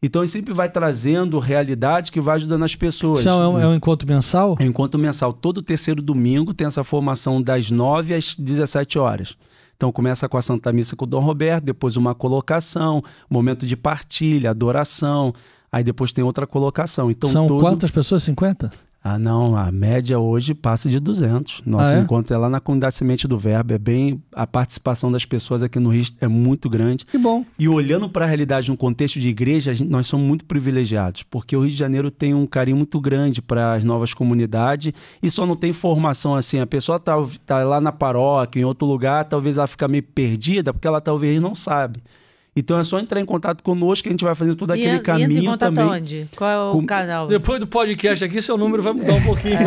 Então ele sempre vai trazendo realidades que vai ajudando as pessoas. Isso é um encontro mensal? É um encontro mensal. Todo terceiro domingo tem essa formação das 9 às 17 horas. Então começa com a Santa Missa com o Dom Roberto, depois uma colocação, momento de partilha, adoração. Aí depois tem outra colocação. Então, são quantas pessoas? 50? Não, a média hoje passa de 200. Nosso encontro é lá na comunidade Semente do Verbo. A participação das pessoas aqui no Rio é muito grande. Que bom. E olhando para a realidade no contexto de igreja, nós somos muito privilegiados, porque o Rio de Janeiro tem um carinho muito grande para as novas comunidades e só não tem formação assim. A pessoa tá lá na paróquia, em outro lugar, talvez ela fica meio perdida, porque ela talvez não sabe. Então é só entrar em contato conosco que a gente vai fazer todo aquele caminho entra em contato também. onde? Qual é o canal? Depois do podcast aqui, seu número vai mudar um pouquinho.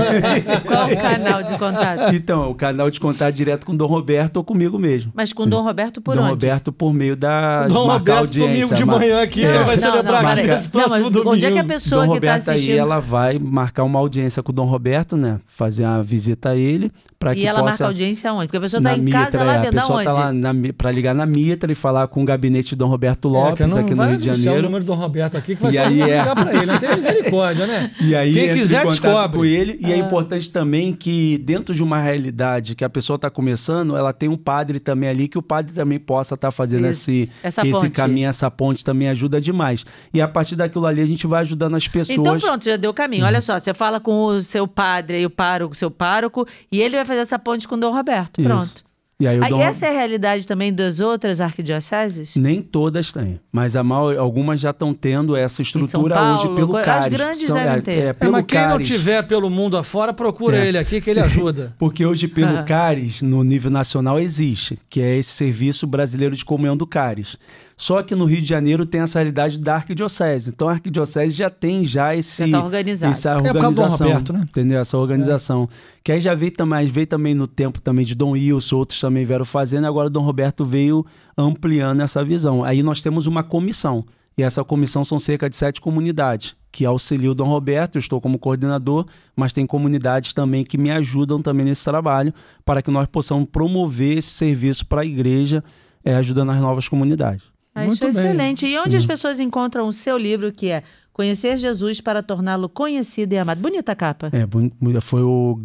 Qual é o canal de contato? Então, o canal de contato direto com o Dom Roberto ou comigo mesmo. Mas com o Dom Roberto por Dom onde? Roberto por meio da Dom marcar Roberto audiência. domingo de manhã aqui, que ele vai celebrar aqui peraí. esse próximo domingo. Onde é que a pessoa Dom que está Roberto assistindo... aí, ela vai marcar uma audiência com o Dom Roberto, né? Fazer a visita a ele, para que E ela possa... marca audiência onde? Porque a pessoa está em Mitra, casa, ela vê a da pessoa onde? tá lá para ligar na Mitra e falar com o gabinete de Dom Roberto Lopes, aqui no Rio de Janeiro. O número do Dom Roberto aqui, que vai E todo aí mundo é- ligar pra ele. Não tem misericórdia, né? E aí Quem entra em quiser, contato descobre. com ele. E é importante também que dentro de uma realidade que a pessoa está começando, ela tem um padre também ali, que o padre também possa estar fazendo Essa esse ponte. caminho, essa ponte também ajuda demais. E a partir daquilo ali a gente vai ajudando as pessoas. Então pronto, já deu o caminho. Olha só, você fala com o seu padre e o seu pároco, e ele vai fazer essa ponte com o Dom Roberto. Isso. Pronto. E aí o Aí, Dom... essa é a realidade também das outras arquidioceses? Nem todas têm, mas algumas já estão tendo essa estrutura Paulo, hoje pelo as CARES. grandes devem ter. Pelo Mas quem não CARES. tiver pelo mundo afora, procura ele aqui que ele ajuda. Porque hoje pelo CARES, no nível nacional, existe, que é esse Serviço Brasileiro de Comunhão do CARES. Só que no Rio de Janeiro tem essa realidade da arquidiocese. Então a arquidiocese já tem esse... Já tá organizado. Essa por causa do organização, Dom Roberto, né? entendeu? Essa organização. Que aí já veio também no tempo também de Dom Wilson, outros também vieram fazendo, agora o Dom Roberto veio ampliando essa visão. Aí nós temos uma comissão, e essa comissão são cerca de 7 comunidades, que auxiliam o Dom Roberto, eu estou como coordenador, mas tem comunidades também que me ajudam também nesse trabalho, para que nós possamos promover esse serviço para a igreja, ajudando as novas comunidades. Isso é Muito bem. excelente. E onde as pessoas encontram o seu livro, que é Conhecer Jesus para torná-lo conhecido e amado? Bonita a capa. Foi o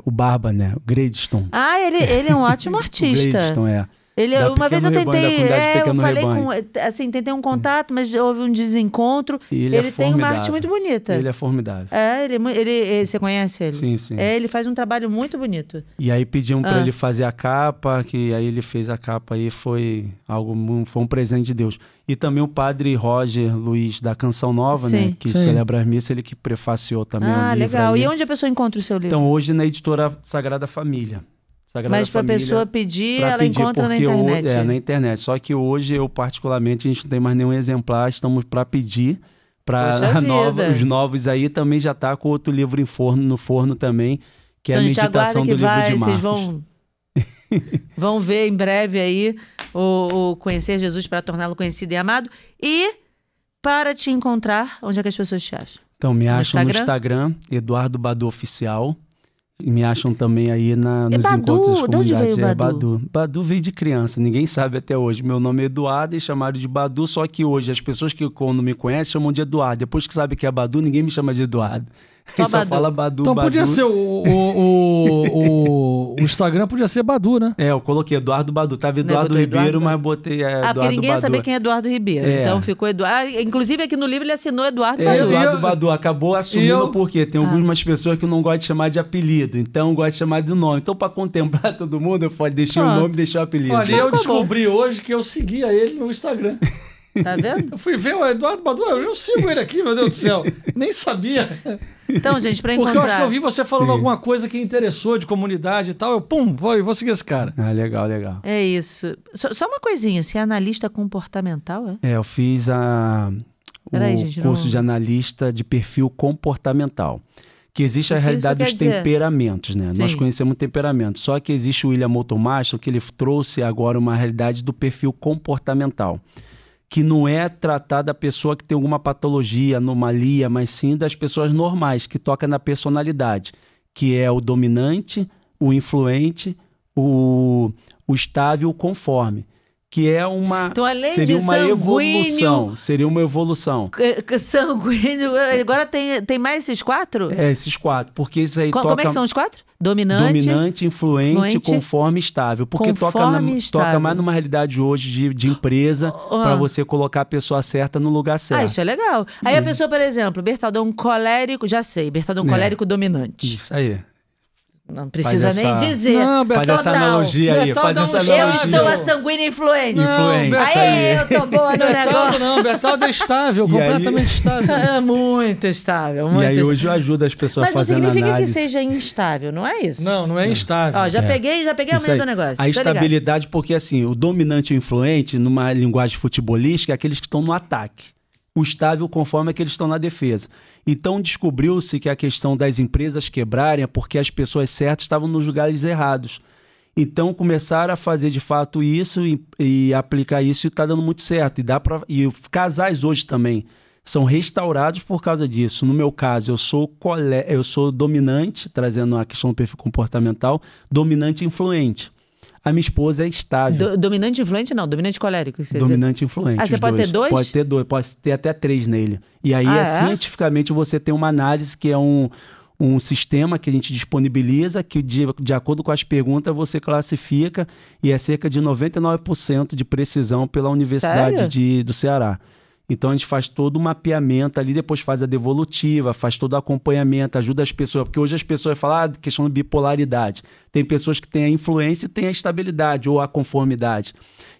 o Barba, né? O Gradstone. Ah, ele é um ótimo O artista. Gradstone, Uma Da vez eu Pequeno Rebanho, da tentei, comunidade eu Pequeno falei Rebanho. assim, tentei um contato, mas houve um desencontro. E Ele é tem uma formidável. arte muito bonita. Ele é formidável. Você conhece ele? Sim, sim. Ele faz um trabalho muito bonito. E aí pedimos para ele fazer a capa, que aí ele fez a capa e foi um presente de Deus. E também o padre Roger Luiz da Canção Nova, Sim. né, que Sim. celebra as missas, ele que prefaciou também o livro. Legal. ali. E onde a pessoa encontra o seu livro? Então hoje na editora Sagrada Família. Mas para a pessoa pedir, ela encontra na porque internet. na internet. Só que hoje, eu particularmente, a gente não tem mais nenhum exemplar, estamos para pedir. Poxa Para vida. os novos aí também já está com outro livro no forno também, que é a Então, gente, meditação aguarda do que livro de vocês Marcos. vão ver em breve aí o Conhecer Jesus para torná-lo conhecido e amado. E para te encontrar, onde é que as pessoas te acham? Então, me acham no Instagram? Instagram, Eduardo Badu Oficial. E me acham também aí nos Badu? encontros das De onde comunidades. veio Badu? Badu veio de criança, ninguém sabe até hoje. Meu nome é Eduardo e chamaram de Badu, só que hoje as pessoas que quando me conhecem chamam de Eduardo. Depois que sabem que é Badu, ninguém me chama de Eduardo. Só Só Badu. fala Badu, Então Badu. podia ser o Instagram podia ser Badu, né? Eu coloquei Eduardo Badu. Tava Não, Eduardo botou Ribeiro, Eduardo mas botei Eduardo porque ninguém ia Badu. saber quem é Eduardo Ribeiro. É. Então ficou Eduardo. Inclusive aqui no livro ele assinou Eduardo Badu. Eduardo eu- Badu acabou assumindo eu- porque tem algumas pessoas que não gostam de chamar de apelido, então gostam de chamar de nome. Então, para contemplar todo mundo, eu deixei o Pronto. nome e deixei o apelido. Olha, eu Tá bom. descobri hoje que eu seguia ele no Instagram. Tá vendo? Eu fui ver o Eduardo Badu, eu sigo ele aqui, meu Deus do céu. Nem sabia. Então, gente, para Porque eu acho encontrar... que eu vi você falando Sim. alguma coisa que interessou de comunidade e tal. Eu, vou seguir esse cara. Ah, legal, legal. É isso. Só uma coisinha, você é analista comportamental, é? Eu fiz o Peraí, gente, curso não- de analista de perfil comportamental. Que existe O a que realidade isso dos quer dizer? temperamentos, né? Sim. Nós conhecemos temperamentos. Só que existe o William Moulton Marston, que ele trouxe agora uma realidade do perfil comportamental. Que não é tratar da pessoa que tem alguma patologia, anomalia, mas sim das pessoas normais, que toca na personalidade, que é o dominante, o influente, o estável, o conforme. Que é uma... Então, além seria de uma sanguíneo- evolução. Seria uma evolução. Sanguíneo. Agora tem mais esses 4? Esses 4. Porque isso aí Como toca... é que são os 4? Dominante. Influente, conforme, estável. Porque Conforme, estável. toca mais numa realidade hoje de empresa para você colocar a pessoa certa no lugar certo. Isso é legal. Aí a pessoa, por exemplo, Bertaldo é um colérico, já sei, Bertaldo é um colérico dominante. Isso aí. Não precisa nem dizer. Não, faz essa analogia aí. Bertal Faz dá essa um Eu analogia. estou a sanguínea influente. Influente. Não, Isso Aê, aí. eu tô boa no Bertaldo negócio. não, Bertaldo é estável, E aí- completamente estável. É muito estável. Muito E aí estável. hoje eu ajudo as pessoas Mas não fazendo significa análise. que seja instável, não é isso? Não é instável. Ó, já peguei a Isso manhã aí. do negócio. A Tô ligado. instabilidade, porque assim, o dominante e o influente, numa linguagem futebolística, é aqueles que estão no ataque. O estável, conforme é que eles estão na defesa. Então, descobriu-se que a questão das empresas quebrarem é porque as pessoas certas estavam nos lugares errados. Então, começaram a fazer de fato isso e aplicar isso e está dando muito certo. E casais hoje também são restaurados por causa disso. No meu caso, eu sou dominante, trazendo a questão do perfil comportamental, dominante e influente. A minha esposa é estável. Dominante influente não, dominante colérico. Você Dominante e influente. Ah, você os pode ter dois? Pode ter dois, pode ter até 3 nele. E aí, cientificamente, você tem uma análise que é um sistema que a gente disponibiliza, que de acordo com as perguntas você classifica, e é cerca de 99% de precisão pela Universidade do Ceará. Então a gente faz todo o mapeamento ali, depois faz a devolutiva, faz todo o acompanhamento, ajuda as pessoas, porque hoje as pessoas falam questão de bipolaridade. Tem pessoas que têm a influência e têm a estabilidade ou a conformidade.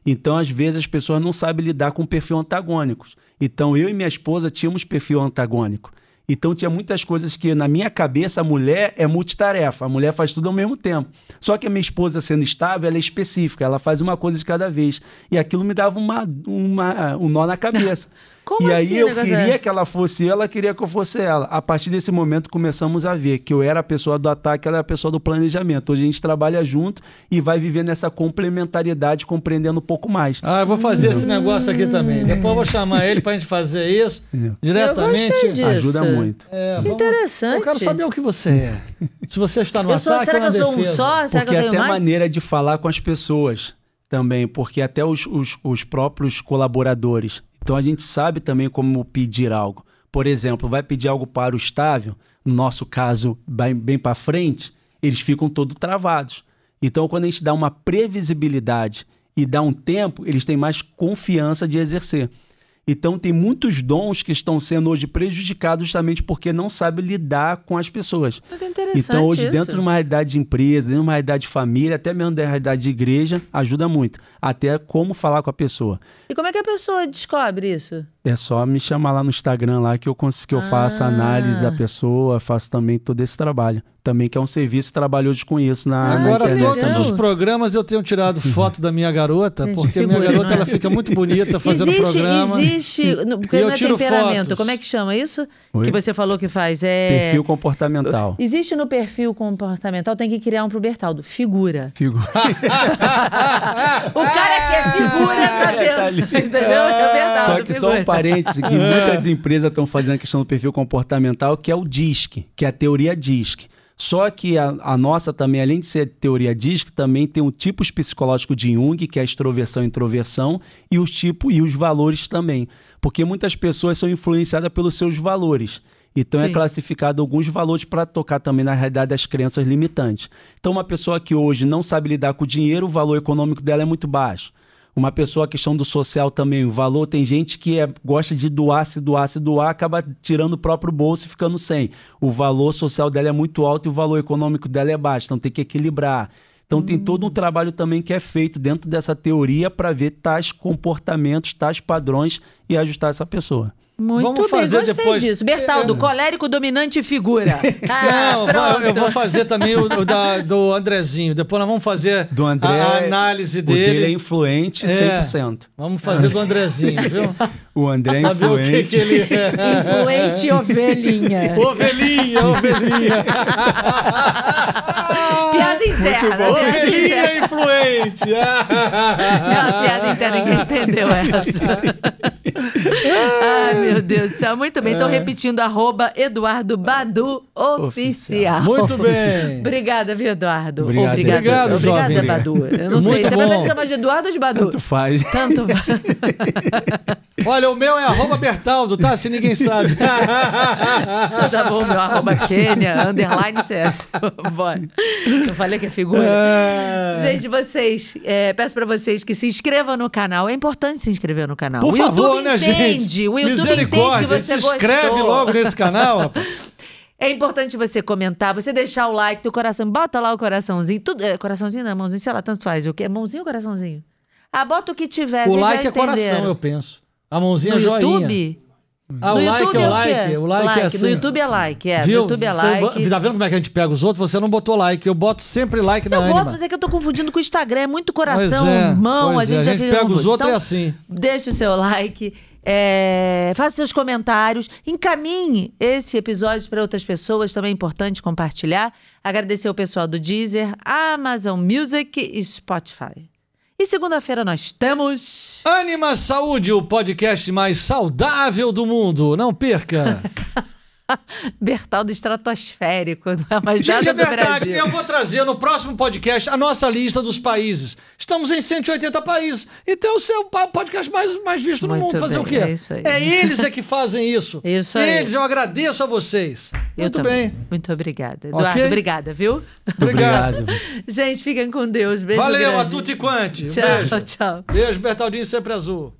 Então, às vezes, as pessoas não sabem lidar com perfil antagônicos. Então, eu e minha esposa tínhamos perfil antagônico. Então, tinha muitas coisas que, na minha cabeça, a mulher é multitarefa. A mulher faz tudo ao mesmo tempo. Só que a minha esposa, sendo estável, ela é específica. Ela faz uma coisa de cada vez. E aquilo me dava um nó na cabeça. Como e assim, aí eu negócio queria é? que ela fosse ela queria que eu fosse ela. A partir desse momento começamos a ver que eu era a pessoa do ataque, ela era a pessoa do planejamento. Hoje a gente trabalha junto e vai viver nessa complementariedade, compreendendo um pouco mais. Ah, eu vou fazer esse negócio aqui também. Depois eu vou chamar ele pra gente fazer isso Entendeu? diretamente. Eu gostei disso. Ajuda muito. É, Que interessante. Eu quero saber o que você é. Se você está no Eu sou, ataque será ou que na eu sou um defesa. só? Será que Porque eu tenho até a mais? maneira de falar com as pessoas também, porque até os próprios colaboradores. Então a gente sabe também como pedir algo. Por exemplo, vai pedir algo para o estável, no nosso caso, bem para frente, eles ficam todos travados. Então, quando a gente dá uma previsibilidade e dá um tempo, eles têm mais confiança de exercer. Então, tem muitos dons que estão sendo hoje prejudicados justamente porque não sabem lidar com as pessoas. Que interessante Então, hoje, isso. dentro de uma realidade de empresa, dentro de uma realidade de família, até mesmo da realidade de igreja, ajuda muito. Até como falar com a pessoa. E como é que a pessoa descobre isso? É só me chamar lá no Instagram lá que eu faço a análise da pessoa, faço também todo esse trabalho. Também que é um serviço trabalhoso com isso na Agora, internet. todos legal. os programas eu tenho tirado foto da minha garota, Gente, porque a minha figurino, garota né? ela fica muito bonita fazendo programa. Existe, porque E eu não é tiro temperamento. fotos. Como é que chama isso? Oi? Que você falou que faz? Perfil comportamental. Existe no perfil comportamental, tem que criar um pro Bertaldo. Figura. O cara que é figura tá dentro. Entendeu? É Bertaldo, Só que só um parêntese, que muitas empresas estão fazendo a questão do perfil comportamental, que é o DISC, que é a teoria DISC. Só que a nossa também, além de ser teoria DISC, também tem um tipo psicológico de Jung, que é a extroversão e introversão, e os valores também. Porque muitas pessoas são influenciadas pelos seus valores. Então Sim. é classificado alguns valores para tocar também na realidade das crenças limitantes. Então uma pessoa que hoje não sabe lidar com o dinheiro, o valor econômico dela é muito baixo. Uma pessoa, a questão do social também, o valor, tem gente que gosta de doar, se doar, acaba tirando o próprio bolso e ficando sem. O valor social dela é muito alto e o valor econômico dela é baixo, então tem que equilibrar. Então tem todo um trabalho também que é feito dentro dessa teoria para ver tais comportamentos, tais padrões e ajustar essa pessoa. Muito Vamos bem, fazer gostei depois- disso. Bertaldo, colérico, dominante e figura. Não, Pronto. eu vou fazer também o do Andrezinho. Depois nós vamos fazer Do André, a análise O dele é dele. influente É. 100%. Vamos fazer do Andrezinho, viu? O André é Saber o influente. que ele é. Influente ovelhinha. Ovelhinha, ovelhinha. Piada interna. Piada interna. Ovelhinha influente. Não, piada interna, ninguém entendeu essa. Ai, meu Deus do céu. Muito bem, então repetindo, @Eduardo Badu Oficial. Muito bem. Obrigada, viu, Eduardo? Obrigado. Obrigado, Obrigada, jovem. Badu. Eu não Muito sei, você bom. prefere chamar de Eduardo ou de Badu? Tanto faz. Tanto faz. Olha, o meu é @Bertaldo, tá? Se ninguém sabe. Tá bom, meu @Kênia, _CS. Bora. Eu falei que é figura. Gente, vocês, peço pra vocês que se inscrevam no canal. É importante se inscrever no canal. Por o favor, YouTube né, entende. gente? O YouTube entende que Misericórdia, você se inscreve gostou. logo nesse canal, rapaz. É importante você comentar, você deixar o like, teu coração, bota lá o coraçãozinho, tudo, coraçãozinho não, mãozinho, sei lá, tanto faz, o que? Mãozinho ou coraçãozinho? Ah, bota o que tiver. O like é coração, eu penso. A mãozinha no é joinha. YouTube? Ah, o like é o like. O like é assim. No YouTube é like, Viu? No YouTube é like. Tá vendo como é que a gente pega os outros? Você não botou like. Eu boto sempre like na Anima. Eu boto, mas é que eu tô confundindo com o Instagram. É muito coração, mão. A gente pega os outros então, é assim. Deixa o seu like. Faça seus comentários. Encaminhe esse episódio para outras pessoas. Também é importante compartilhar. Agradecer ao pessoal do Deezer, Amazon Music e Spotify. E segunda-feira nós temos... Anima Saúde, o podcast mais saudável do mundo. Não perca! Bertaldo estratosférico, não é mais Gente, nada é verdade. do Brasil. Eu vou trazer no próximo podcast a nossa lista dos países. Estamos em 180 países. Então, o seu podcast mais visto no mundo. Fazer o quê? É isso aí. Eles que fazem isso. Isso aí. Eles, eu agradeço a vocês. Muito bem. Muito obrigada. Eduardo, okay? Obrigada, viu? Obrigado. Gente, fiquem com Deus. Beijo Valeu, grande. a tutti quanti. Tchau, Beijo. tchau. Beijo, Bertaldinho sempre azul.